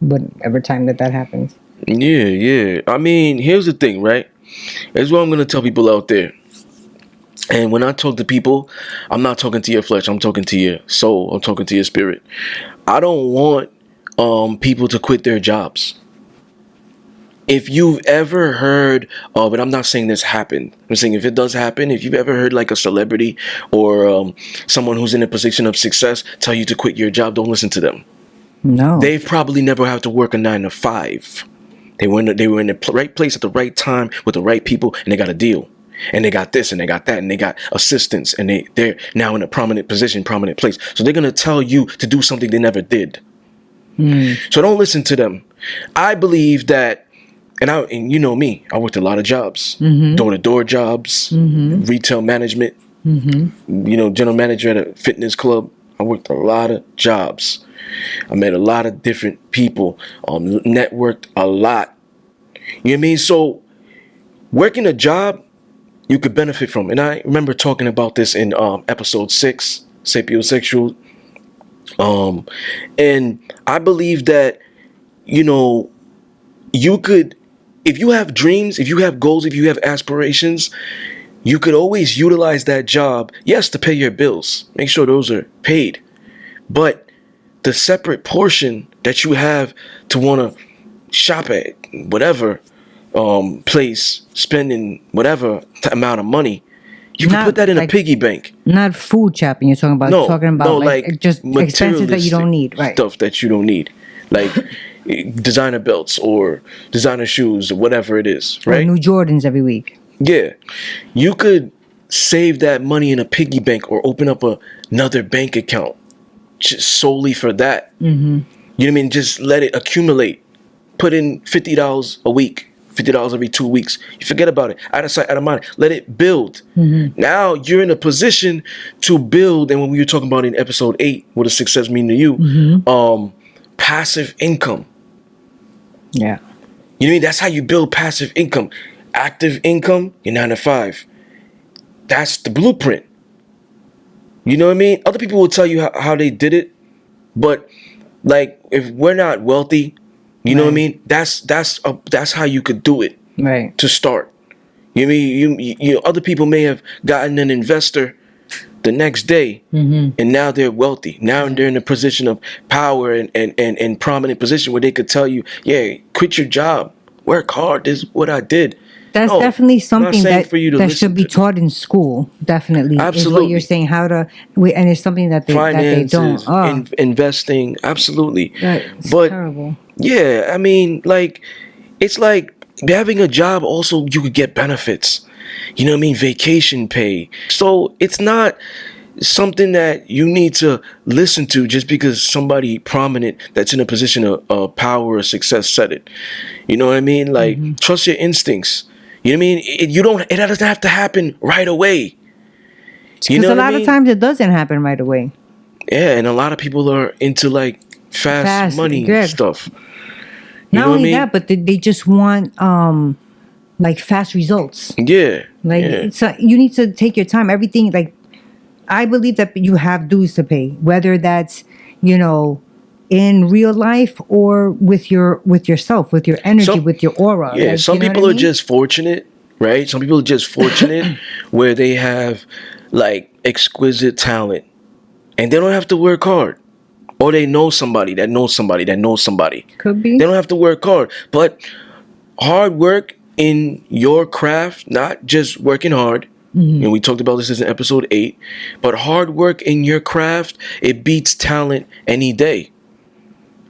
whatever time that happens. Yeah. I mean, here's the thing, right? Here's what I'm gonna tell people out there. And when I talk to people, I'm not talking to your flesh. I'm talking to your soul. I'm talking to your spirit. I don't want people to quit their jobs. If you've ever heard of, and I'm not saying this happened, I'm saying if it does happen, if you've ever heard like a celebrity or someone who's in a position of success tell you to quit your job, don't listen to them. No. They've probably never had to work a 9 to 5. They were in the right place at the right time with the right people, and they got a deal. And they got this and they got that and they got assistants, and they're now in a prominent position, prominent place. So they're going to tell you to do something they never did. So don't listen to them. I believe that, and you know me, I worked a lot of jobs, door-to-door jobs, retail management, general manager at a fitness club. I worked a lot of jobs. I met a lot of different people, networked a lot. You know what I mean? So working a job, you could benefit from. And I remember talking about this in episode 6, Sapiosexual. And I believe that, you could, if you have dreams, if you have goals, if you have aspirations, you could always utilize that job, yes, to pay your bills. Make sure those are paid. But the separate portion that you have to want to shop at whatever place, spending whatever amount of money, you can put that in a piggy bank. Not food shopping. You're talking about. Just expenses that you don't need, right? Stuff that you don't need, like designer belts or designer shoes or whatever it is, right? Or new Jordans every week. Yeah, you could save that money in a piggy bank or open up another bank account just solely for that. You know what I mean? Just let it accumulate. Put in $50 a week. $50 every 2 weeks. You forget about it. Out of sight, out of mind. Let it build. Now you're in a position to build. And when we were talking about in episode 8, what does success mean to you? Passive income. Yeah. You know what I mean? That's how you build passive income. Active income, your 9 to 5. That's the blueprint. You know what I mean? Other people will tell you how they did it. But like, if we're not wealthy, You know what I mean? That's how you could do it. Right. To start. You mean you other people may have gotten an investor the next day, and now they're wealthy. Now they're in a position of power and prominent position where they could tell you, yeah, quit your job, work hard. This is what I did. That's definitely something that should be to. taught in school. Definitely, Absolutely. is what you're saying. How to, and it's something that they don't. Investing, absolutely. That's but terrible. Yeah, I mean, like, it's like having a job. Also, you could get benefits. You know what I mean? Vacation pay. So it's not something that you need to listen to just because somebody prominent that's in a position of power or success said it. You know what I mean? Like, trust your instincts. You know what I mean? It doesn't have to happen right away. Because a lot of times it doesn't happen right away. Yeah, and a lot of people are into like fast money stuff. Not only that, but they just want like fast results. Yeah. Like you need to take your time. Everything, like, I believe that you have dues to pay, whether that's, you know, in real life or with yourself, with your energy, with your aura. Yeah, like, some people are just fortunate, right? Some people are just fortunate where they have like exquisite talent and they don't have to work hard. Or they know somebody that knows somebody that knows somebody. Could be. They don't have to work hard. But hard work in your craft, not just working hard. And we talked about this in episode 8. But hard work in your craft, it beats talent any day.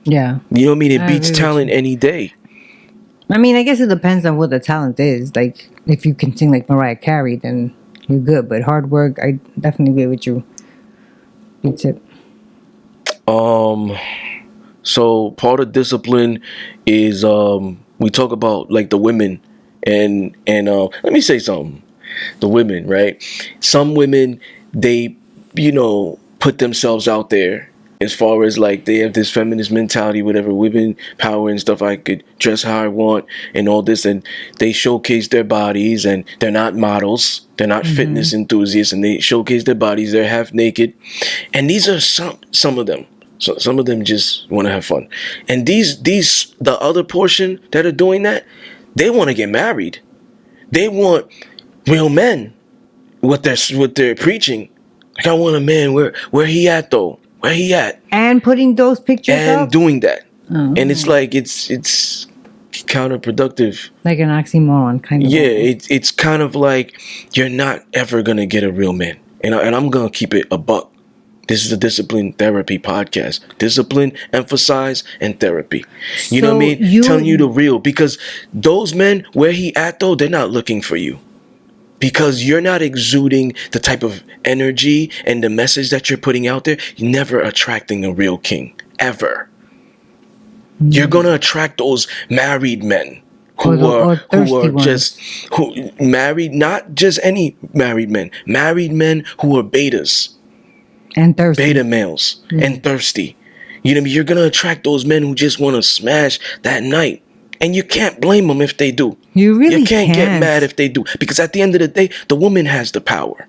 Yeah. You know what I mean? It beats talent any day. I mean, I guess it depends on what the talent is. Like, if you can sing like Mariah Carey, then you're good. But hard work, I definitely agree with you. Beats it. So part of discipline is we talk about like the women and let me say something. The women, right? Some women, they, you know, put themselves out there as far as like they have this feminist mentality, whatever, women power and stuff. I could dress how I want and all this, and they showcase their bodies, and they're not models, they're not fitness enthusiasts, and they showcase their bodies. They're half naked, and these are some of them. So some of them just want to have fun, and the other portion that are doing that, they want to get married. They want real men. What they're preaching. Like, I want a man. Where he at though? Where he at? And putting those pictures and up? Doing that. Oh. And it's like it's counterproductive. Like an oxymoron kind of. Yeah, it's kind of like you're not ever gonna get a real man. And I'm gonna keep it a buck. This is a discipline therapy podcast. Discipline, emphasize, and therapy. You know what I mean? Telling you the real. Because those men, where he at though, they're not looking for you. Because you're not exuding the type of energy and the message that you're putting out there. You're never attracting a real king. Ever. You're going to attract those married men who are married, not just any married men who are betas. And thirsty. Beta males. And thirsty. You know what I mean? You're going to attract those men who just want to smash that night. And you can't blame them if they do. You really can't get mad if they do. Because at the end of the day, the woman has the power.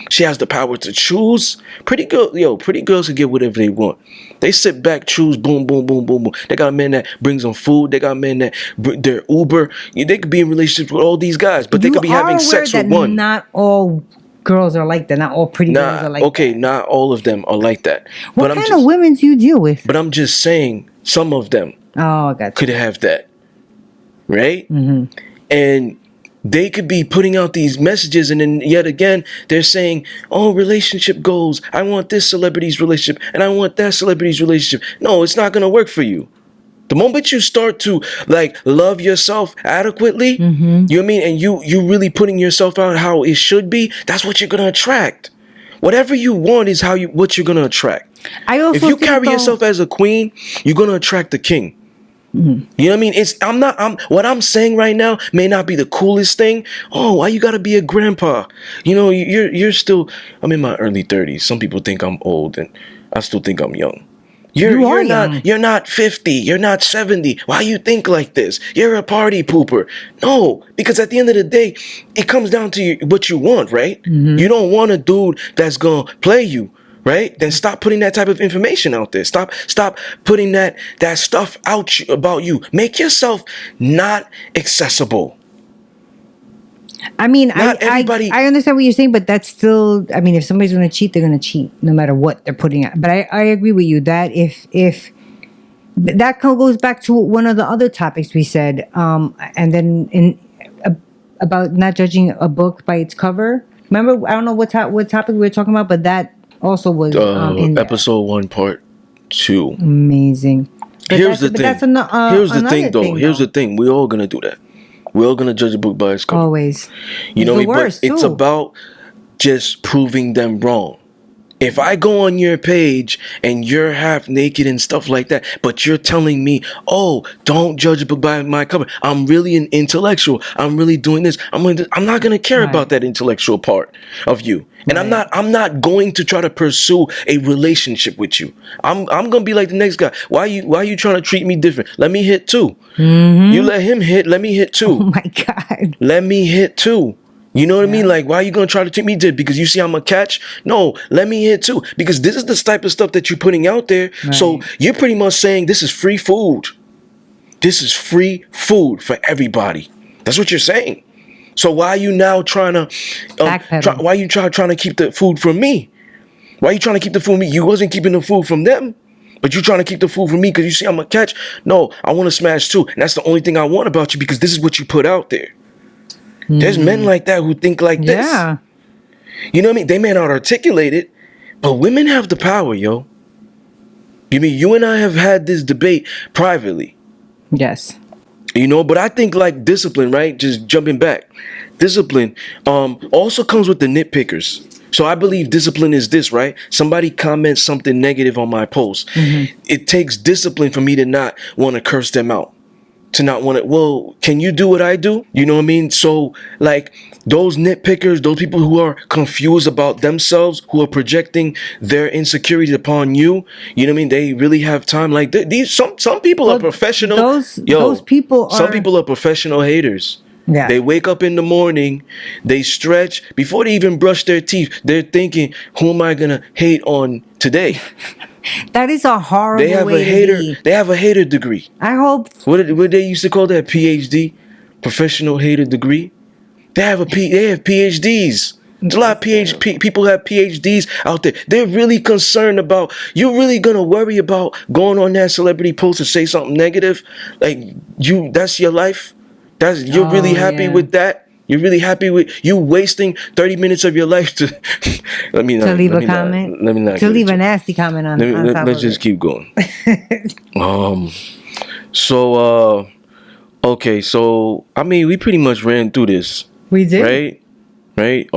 She has the power to choose. Pretty girls can get whatever they want. They sit back, choose, boom, boom, boom, boom, boom. They got men that brings them food. They got men that their Uber. They could be in relationships with all these guys, but they could be having sex with one. Not all girls are like that. Not all pretty girls are like that. Okay, not all of them are like that. What kind of women do you deal with? But I'm just saying, some of them could have that. Right? And they could be putting out these messages, and then yet again they're saying, oh, relationship goals, I want this celebrity's relationship and I want that celebrity's relationship. No, it's not going to work for you. The moment you start to like love yourself adequately, you know what I mean, and you really putting yourself out how it should be, that's what you're going to attract. Whatever you want is what you're going to attract. If you carry yourself as a queen, you're going to attract the king. You know what I mean? What I'm saying right now may not be the coolest thing. Oh, why you gotta be a grandpa? You know, you're still. I'm in my early 30s. Some people think I'm old, and I still think I'm young. You're not. You're not 50. You're not 70. Why you think like this? You're a party pooper. No, because at the end of the day, it comes down to what you want, right? You don't want a dude that's gonna play you. right? Then stop putting that type of information out there. Stop putting that stuff out about you. Make yourself not accessible. I mean, I understand what you're saying, but that's still, I mean, if somebody's going to cheat, they're going to cheat no matter what they're putting out. But I agree with you that if that goes back to one of the other topics we said, and then about not judging a book by its cover. Remember, I don't know what topic we were talking about, but that also was in episode 1, part 2. Amazing. But Here's the thing. Here's the thing, though. Here's the thing. We're all gonna do that. We're all gonna judge a book by its cover. Always. You know, but it's about just proving them wrong. If I go on your page and you're half naked and stuff like that, but you're telling me, oh, don't judge a book by my cover. I'm really an intellectual. I'm really doing this. I'm not going to care about that intellectual part of you. And I'm not going to try to pursue a relationship with you. I'm going to be like the next guy. Why you trying to treat me different? Let me hit too. Mm-hmm. You let him hit. Let me hit too. Oh my God. Let me hit too. You know what I mean? Like, why are you going to try to treat me dead? Because you see I'm a catch? No, let me hit too. Because this is the type of stuff that you're putting out there. Right. So you're pretty much saying this is free food. This is free food for everybody. That's what you're saying. So why are you now trying to, why are you trying to keep the food from me? Why are you trying to keep the food from me? You wasn't keeping the food from them. But you're trying to keep the food from me because you see I'm a catch? No, I want to smash too. And that's the only thing I want about you because this is what you put out there. There's men like that who think like this. Yeah. You know what I mean? They may not articulate it, but women have the power, yo. You mean you and I have had this debate privately. Yes. You know, but I think like discipline, right? Just jumping back. Discipline also comes with the nitpickers. So I believe discipline is this, right? Somebody comments something negative on my post. Mm-hmm. It takes discipline for me to not want to curse them out. To not want to, well, can you do what I do? You know what I mean? So, like, those nitpickers, those people who are confused about themselves, who are projecting their insecurities upon you, you know what I mean? They really have time. Like, these some people are professional. Those people are... Some people are professional haters. Yeah. They wake up in the morning, they stretch. Before they even brush their teeth, they're thinking, who am I going to hate on today? That is a horrible They have way a hater. to be. They have a hater degree. I hope. What they used to call that? PhD, professional hater degree. They have PhDs. There's a lot of people have PhDs out there. They're really concerned about. You're really gonna worry about going on that celebrity post to say something negative, like you. That's your life. You're really happy with that. You're really happy with you wasting 30 minutes of your life to leave a comment. To leave a nasty comment on. Let's just keep going. So okay. So I mean, we pretty much ran through this. We did. Right.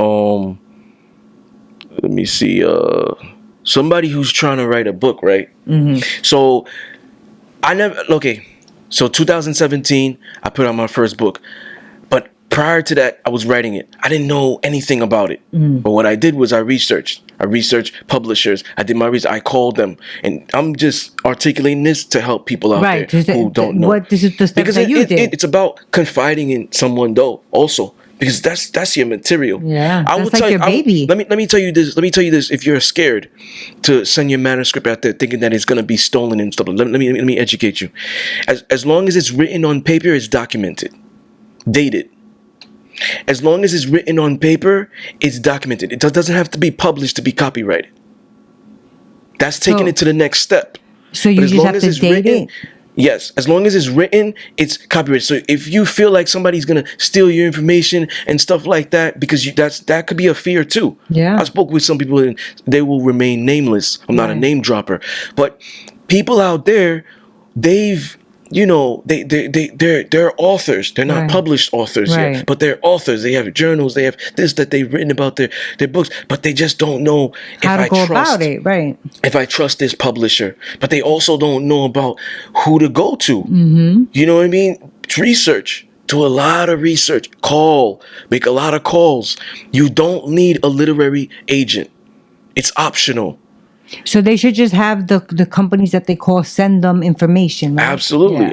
Let me see. Somebody who's trying to write a book, right? Mm-hmm. So So 2017, I put out my first book. Prior to that, I was writing it. I didn't know anything about it. Mm. But what I did was I researched publishers. I did my research. I called them. And I'm just articulating this to help people out there who don't know. This is the steps that you did. It's about confiding in someone, though, also. Because that's your material. Yeah, that's like your baby. Let me tell you this. If you're scared to send your manuscript out there thinking that it's going to be stolen and stuff, let me educate you. As long as it's written on paper, it's documented. Dated. As long as it's written on paper, it's documented. It doesn't have to be published to be copyrighted. That's taking it to the next step. So you just have to date it? Yes. As long as it's written, it's copyrighted. So if you feel like somebody's going to steal your information and stuff like that, because that could be a fear too. Yeah. I spoke with some people and they will remain nameless. I'm not a name dropper. But people out there, they're authors. They're not published authors yet, but they're authors. They have journals. They have this that they've written about their books, but they just don't know how to go about it. Right. If I trust this publisher, but they also don't know about who to go to. Mm-hmm. You know what I mean? Research. Do a lot of research. Make a lot of calls. You don't need a literary agent. It's optional. So they should just have the companies that they call send them information, right? Absolutely.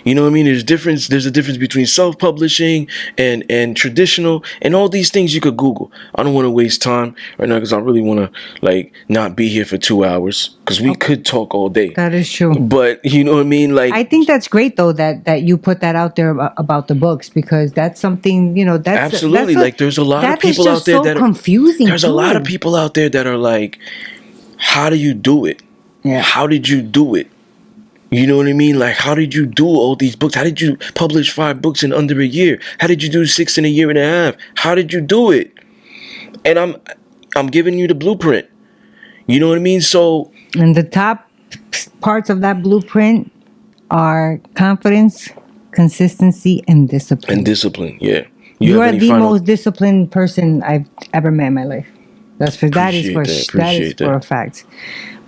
You know what I mean? There's a difference between self-publishing and traditional, and all these things you could Google. I don't want to waste time right now because I really want to not be here for 2 hours because we could talk all day. That is true. But you know what I mean? Like, I think that's great though that you put that out there about the books, because that's something, that's absolutely. There's a lot of that is people out just there so that confusing. There's a lot of people out there that are like, how do you do it? Yeah. How did you do it? You know what I mean? Like, how did you do all these books? How did you publish 5 books in under a year? How did you do 6 in a year and a half? How did you do it? And I'm giving you the blueprint. You know what I mean? So, and the top parts of that blueprint are confidence, consistency, and discipline. Yeah. You are the most disciplined person I've ever met in my life. That is for a fact.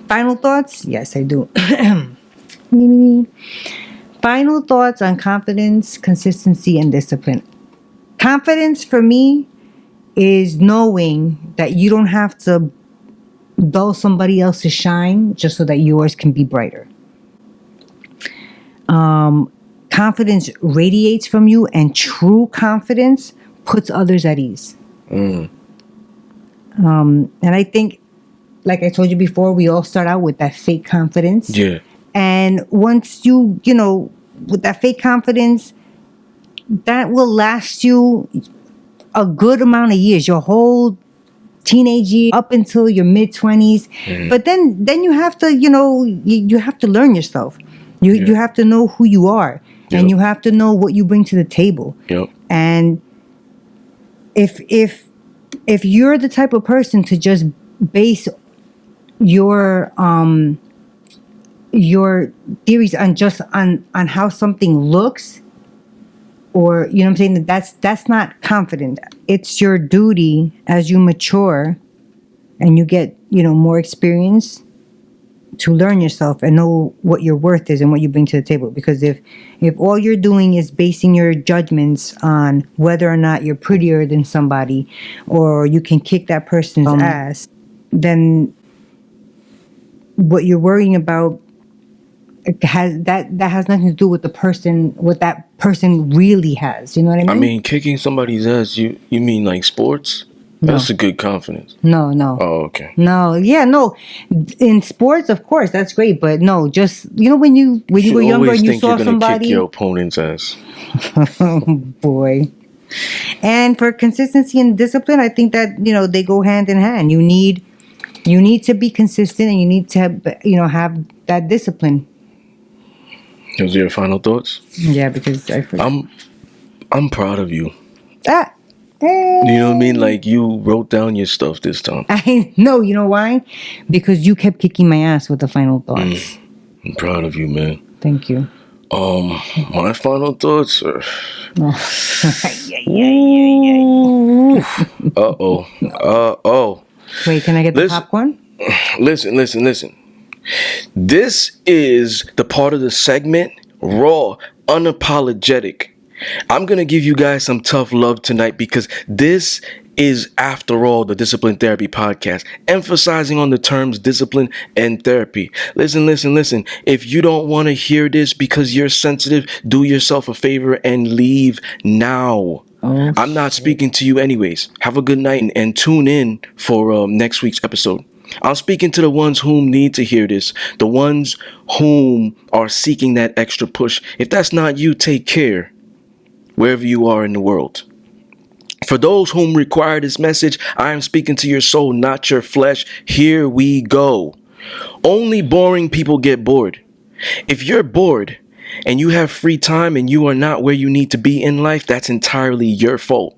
Final thoughts? Yes, I do. Final thoughts on confidence, consistency, and discipline. Confidence for me is knowing that you don't have to dull somebody else's shine just so that yours can be brighter. Confidence radiates from you, and true confidence puts others at ease. And I think, like I told you before, we all start out with that fake confidence. Yeah. And once you with that fake confidence, that will last you a good amount of years, your whole teenage year up until your mid-20s. But then you have to, you have to learn yourself. You have to know who you are, and you have to know what you bring to the table. Yep. And if you're the type of person to just base your theories on how something looks, or what I'm saying, that's not confident. It's your duty as you mature and you get more experience to learn yourself and know what your worth is and what you bring to the table. Because if all you're doing is basing your judgments on whether or not you're prettier than somebody or you can kick that person's ass, then what you're worrying about has nothing to do with what that person really has. You know what I mean? I mean, kicking somebody's ass, you mean like sports? No. That's a good confidence. No. Oh, okay. No, yeah, no. In sports, of course, that's great, but no, just when you were younger and you saw somebody, kick your opponent's ass. Oh boy. And for consistency and discipline, I think that they go hand in hand. You need to be consistent, and you need to have that discipline. Those are your final thoughts? Yeah, because I forgot. I'm proud of you. Hey. You know what I mean? Like, you wrote down your stuff this time. I know. You know why? Because you kept kicking my ass with the final thoughts. I'm proud of you, man. Thank you. My final thoughts are... Uh-oh. Wait, can I get the popcorn? Listen. This is the part of the segment, raw, unapologetic. I'm going to give you guys some tough love tonight because this is, after all, the Discipline Therapy Podcast, emphasizing on the terms discipline and therapy. Listen. If you don't want to hear this because you're sensitive, do yourself a favor and leave now. Oh, I'm not speaking to you anyways. Have a good night and tune in for next week's episode. I'm speaking to the ones whom need to hear this, the ones whom are seeking that extra push. If that's not you, take care wherever you are in the world. For those whom require this message, I am speaking to your soul, not your flesh. Here we go. Only boring people get bored. If you're bored and you have free time and you are not where you need to be in life, that's entirely your fault.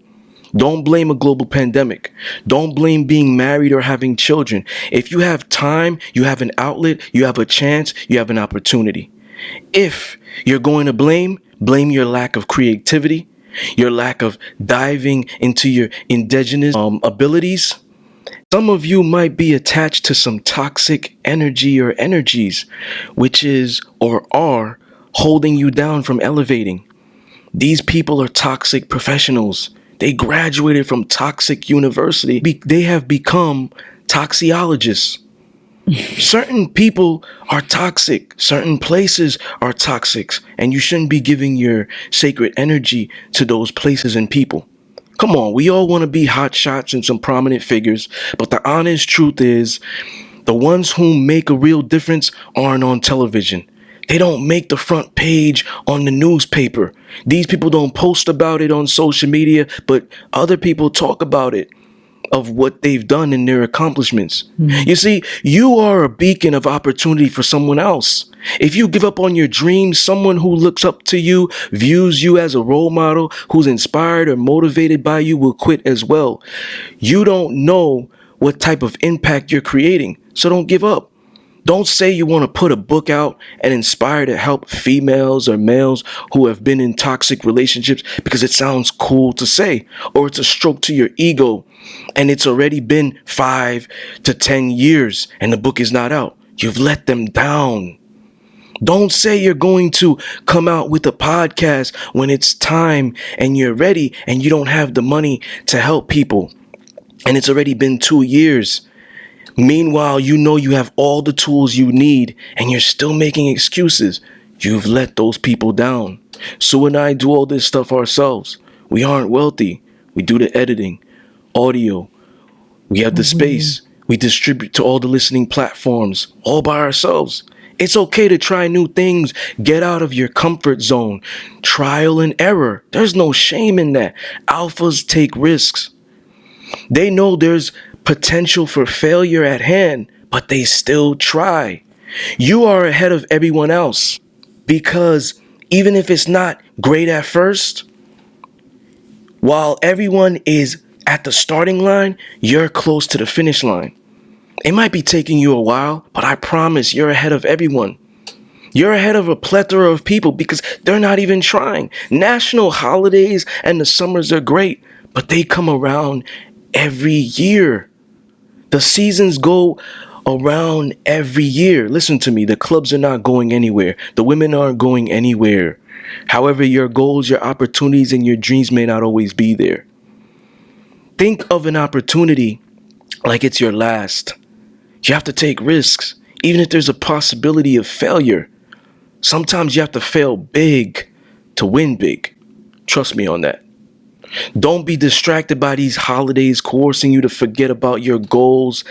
Don't blame a global pandemic. Don't blame being married or having children. If you have time, you have an outlet, you have a chance, you have an opportunity. If you're going to blame your lack of creativity, your lack of diving into your indigenous abilities. Some of you might be attached to some toxic energy or energies, which is or are holding you down from elevating. These people are toxic professionals. They graduated from toxic university. They have become toxicologists. Certain people are toxic. Certain places are toxic. And you shouldn't be giving your sacred energy to those places and people. Come on, we all want to be hot shots and some prominent figures. But the honest truth is, the ones who make a real difference aren't on television. They don't make the front page on the newspaper. These people don't post about it on social media, but other people talk about it, of what they've done and their accomplishments. You see, you are a beacon of opportunity for someone else. If you give up on your dreams, someone who looks up to you, views you as a role model, who's inspired or motivated by you, will quit as well. You don't know what type of impact you're creating, so don't give up. Don't say you want to put a book out and inspire to help females or males who have been in toxic relationships because it sounds cool to say, or it's a stroke to your ego and it's already been 5 to 10 years and the book is not out. You've let them down. Don't say you're going to come out with a podcast when it's time and you're ready and you don't have the money to help people and it's already been 2 years. Meanwhile, you know you have all the tools you need and you're still making excuses. You've let those people down. Sue and I do all this stuff ourselves. We aren't wealthy. We do the editing, audio. We have the space. We distribute to all the listening platforms all by ourselves. It's okay to try new things. Get out of your comfort zone. Trial and error. There's no shame in that. Alphas take risks. They know there's potential for failure at hand, but they still try. You are ahead of everyone else because even if it's not great at first, while everyone is at the starting line, you're close to the finish line. It might be taking you a while, but I promise you're ahead of everyone. You're ahead of a plethora of people because they're not even trying. National holidays and the summers are great, but they come around every year. The seasons go around every year. Listen to me. The clubs are not going anywhere. The women aren't going anywhere. However, your goals, your opportunities, and your dreams may not always be there. Think of an opportunity like it's your last. You have to take risks, even if there's a possibility of failure. Sometimes you have to fail big to win big. Trust me on that. Don't be distracted by these holidays coercing you to forget about your goals.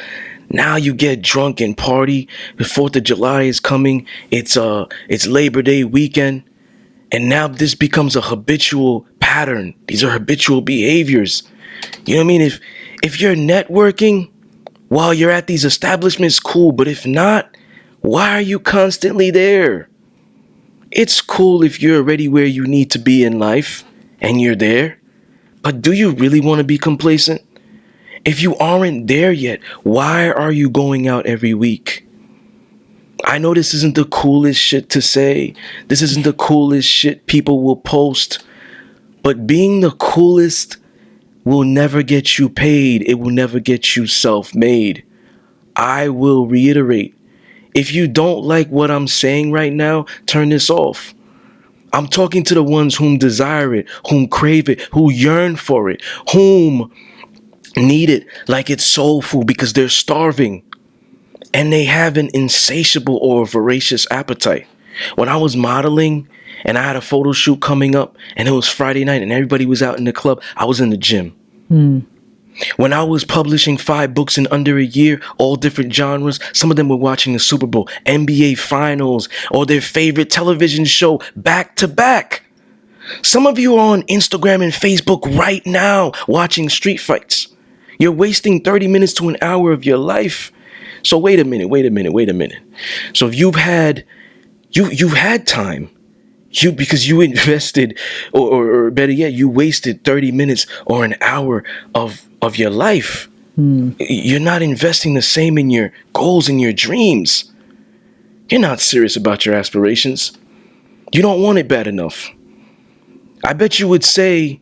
Now you get drunk and party. The 4th of July is coming. It's Labor Day weekend. And now this becomes a habitual pattern. These are habitual behaviors. You know what I mean? If you're networking while you're at these establishments, cool. But if not, why are you constantly there? It's cool if you're already where you need to be in life and you're there. But do you really want to be complacent? If you aren't there yet, why are you going out every week? I know this isn't the coolest shit to say. This isn't the coolest shit people will post. But being the coolest will never get you paid. It will never get you self-made. I will reiterate. If you don't like what I'm saying right now, turn this off. I'm talking to the ones whom desire it, whom crave it, who yearn for it, whom need it like it's soul food because they're starving and they have an insatiable or voracious appetite. When I was modeling and I had a photo shoot coming up and it was Friday night and everybody was out in the club, I was in the gym. When I was publishing 5 books in under a year, all different genres, some of them were watching the Super Bowl, NBA Finals, or their favorite television show back to back. Some of you are on Instagram and Facebook right now watching street fights. You're wasting 30 minutes to an hour of your life. So wait a minute. So if you've had time, because you invested, or better yet, you wasted 30 minutes or an hour of your life. You're not investing the same in your goals and your dreams. You're not serious about your aspirations. You don't want it bad enough. I bet you would say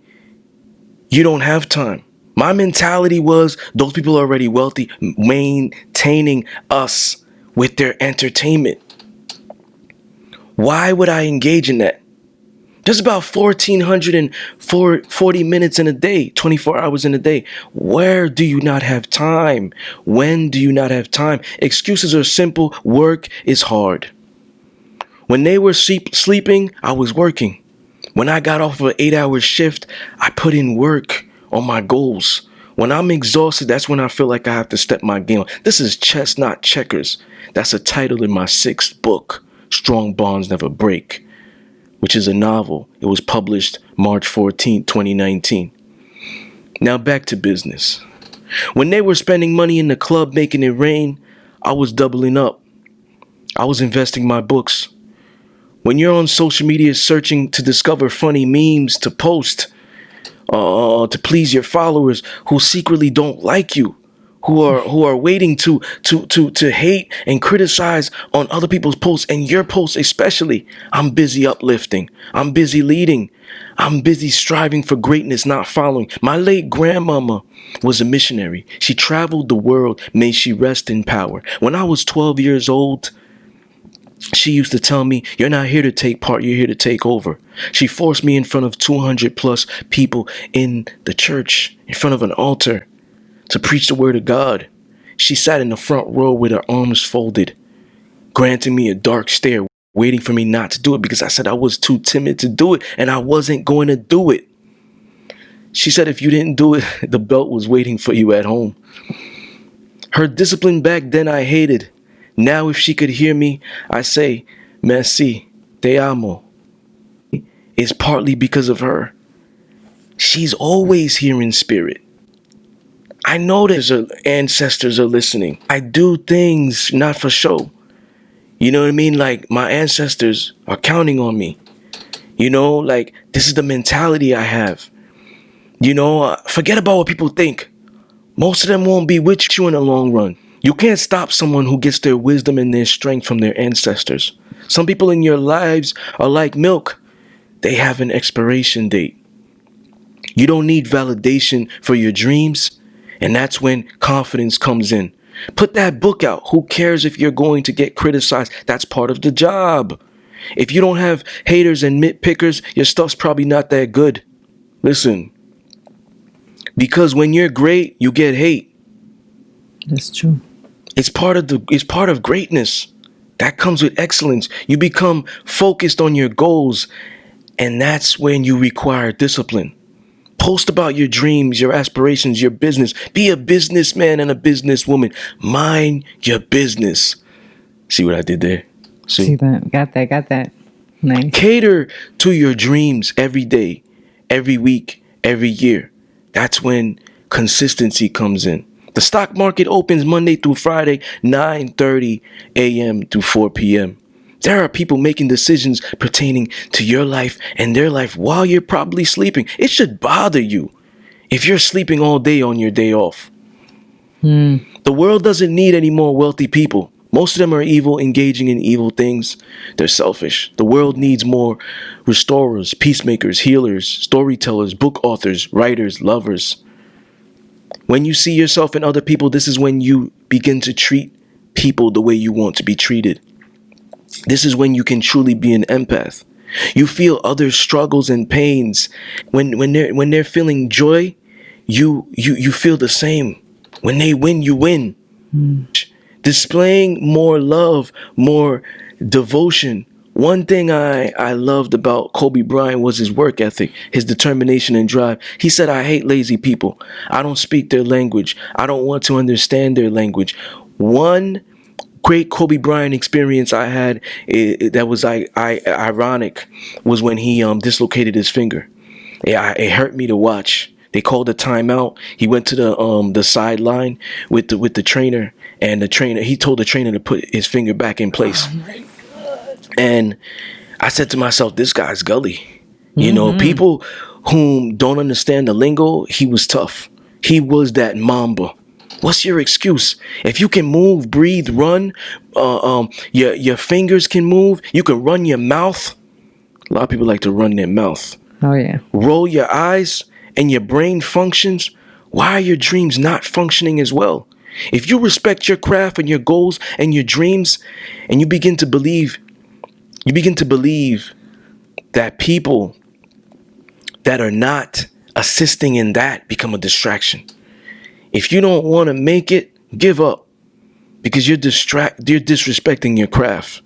you don't have time. My mentality was those people are already wealthy, maintaining us with their entertainment. Why would I engage in that? There's about 1,440 minutes in a day, 24 hours in a day. Where do you not have time? When do you not have time? Excuses are simple. Work is hard. When they were sleeping, I was working. When I got off of an 8-hour shift, I put in work on my goals. When I'm exhausted, that's when I feel like I have to step my game. This is chess, not checkers. That's a title in my 6th book, Strong Bonds Never Break, which is a novel. It was published March 14, 2019. Now back to business. When they were spending money in the club, making it rain, I was doubling up. I was investing my books. When you're on social media searching to discover funny memes to post, to please your followers who secretly don't like you, who are waiting to hate and criticize on other people's posts and your posts especially, I'm busy uplifting. I'm busy leading. I'm busy striving for greatness, not following. My late grandmama was a missionary. She traveled the world. May she rest in power. When I was 12 years old, she used to tell me, you're not here to take part, you're here to take over. She forced me in front of 200 plus people in the church, in front of an altar, to preach the word of God. She sat in the front row with her arms folded, granting me a dark stare, waiting for me not to do it because I said I was too timid to do it and I wasn't going to do it. She said if you didn't do it, the belt was waiting for you at home. Her discipline back then I hated. Now, if she could hear me, I say, merci, te amo. It's partly because of her. She's always here in spirit. I know that her ancestors are listening. I do things not for show. You know what I mean? Like, my ancestors are counting on me. You know, like, this is the mentality I have. You know, forget about what people think. Most of them won't be with you in the long run. You can't stop someone who gets their wisdom and their strength from their ancestors. Some people in your lives are like milk. They have an expiration date. You don't need validation for your dreams, and that's when confidence comes in. Put that book out. Who cares if you're going to get criticized? That's part of the job. If you don't have haters and nitpickers, your stuff's probably not that good. Listen, because when you're great, you get hate. That's true. It's part of greatness. That comes with excellence. You become focused on your goals, and that's when you require discipline. Post about your dreams, your aspirations, your business. Be a businessman and a businesswoman. Mind your business. See what I did there? See that? Got that. Nice. Cater to your dreams every day, every week, every year. That's when consistency comes in. The stock market opens Monday through Friday, 9:30 a.m. to 4 p.m. There are people making decisions pertaining to your life and their life while you're probably sleeping. It should bother you if you're sleeping all day on your day off. The world doesn't need any more wealthy people. Most of them are evil, engaging in evil things. They're selfish. The world needs more restorers, peacemakers, healers, storytellers, book authors, writers, lovers. When you see yourself in other people, this is when you begin to treat people the way you want to be treated. This is when you can truly be an empath. You feel others' struggles and pains. When they're feeling joy, you feel the same. When they win, you win. Displaying more love, more devotion. One thing I loved about Kobe Bryant was his work ethic, his determination and drive. He said, I hate lazy people. I don't speak their language. I don't want to understand their language. One great Kobe Bryant experience I had that was ironic was when he dislocated his finger. It hurt me to watch. They called a timeout. He went to the sideline with the trainer, and he told the trainer to put his finger back in place. And I said to myself, this guy's gully. You know, people whom don't understand the lingo, he was tough. He was that Mamba. What's your excuse? If you can move, breathe, run, your fingers can move, you can run your mouth. A lot of people like to run their mouth. Oh, yeah. Roll your eyes and your brain functions. Why are your dreams not functioning as well? If you respect your craft and your goals and your dreams, and you begin to believe that people that are not assisting in that become a distraction. If you don't want to make it, give up, because you're disrespecting your craft.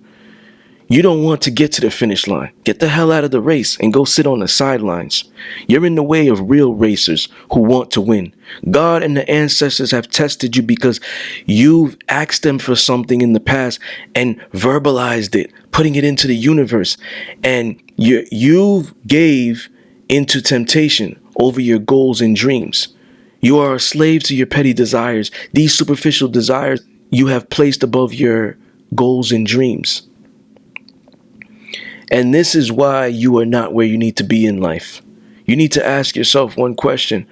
You don't want to get to the finish line. Get the hell out of the race and go sit on the sidelines. You're in the way of real racers who want to win. God and the ancestors have tested you because you've asked them for something in the past and verbalized it, putting it into the universe. And you gave into temptation over your goals and dreams. You are a slave to your petty desires. These superficial desires you have placed above your goals and dreams. And this is why you are not where you need to be in life. You need to ask yourself one question: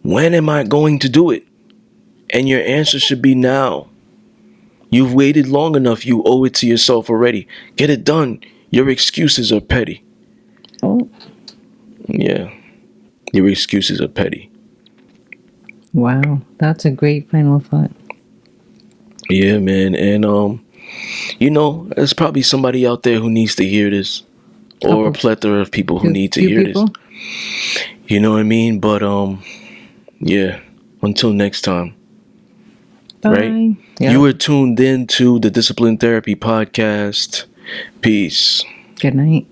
when am I going to do it? And your answer should be now. You've waited long enough. You owe it to yourself already. Get it done. Your excuses are petty. Oh. Yeah. Your excuses are petty. Wow. That's a great final thought. Yeah, man. And there's probably somebody out there who needs to hear this, or a plethora of people who need to hear this. You know what I mean? But yeah. Until next time. Bye. Right? Yep. You are tuned in to the Discipline Therapy Podcast. Peace. Good night.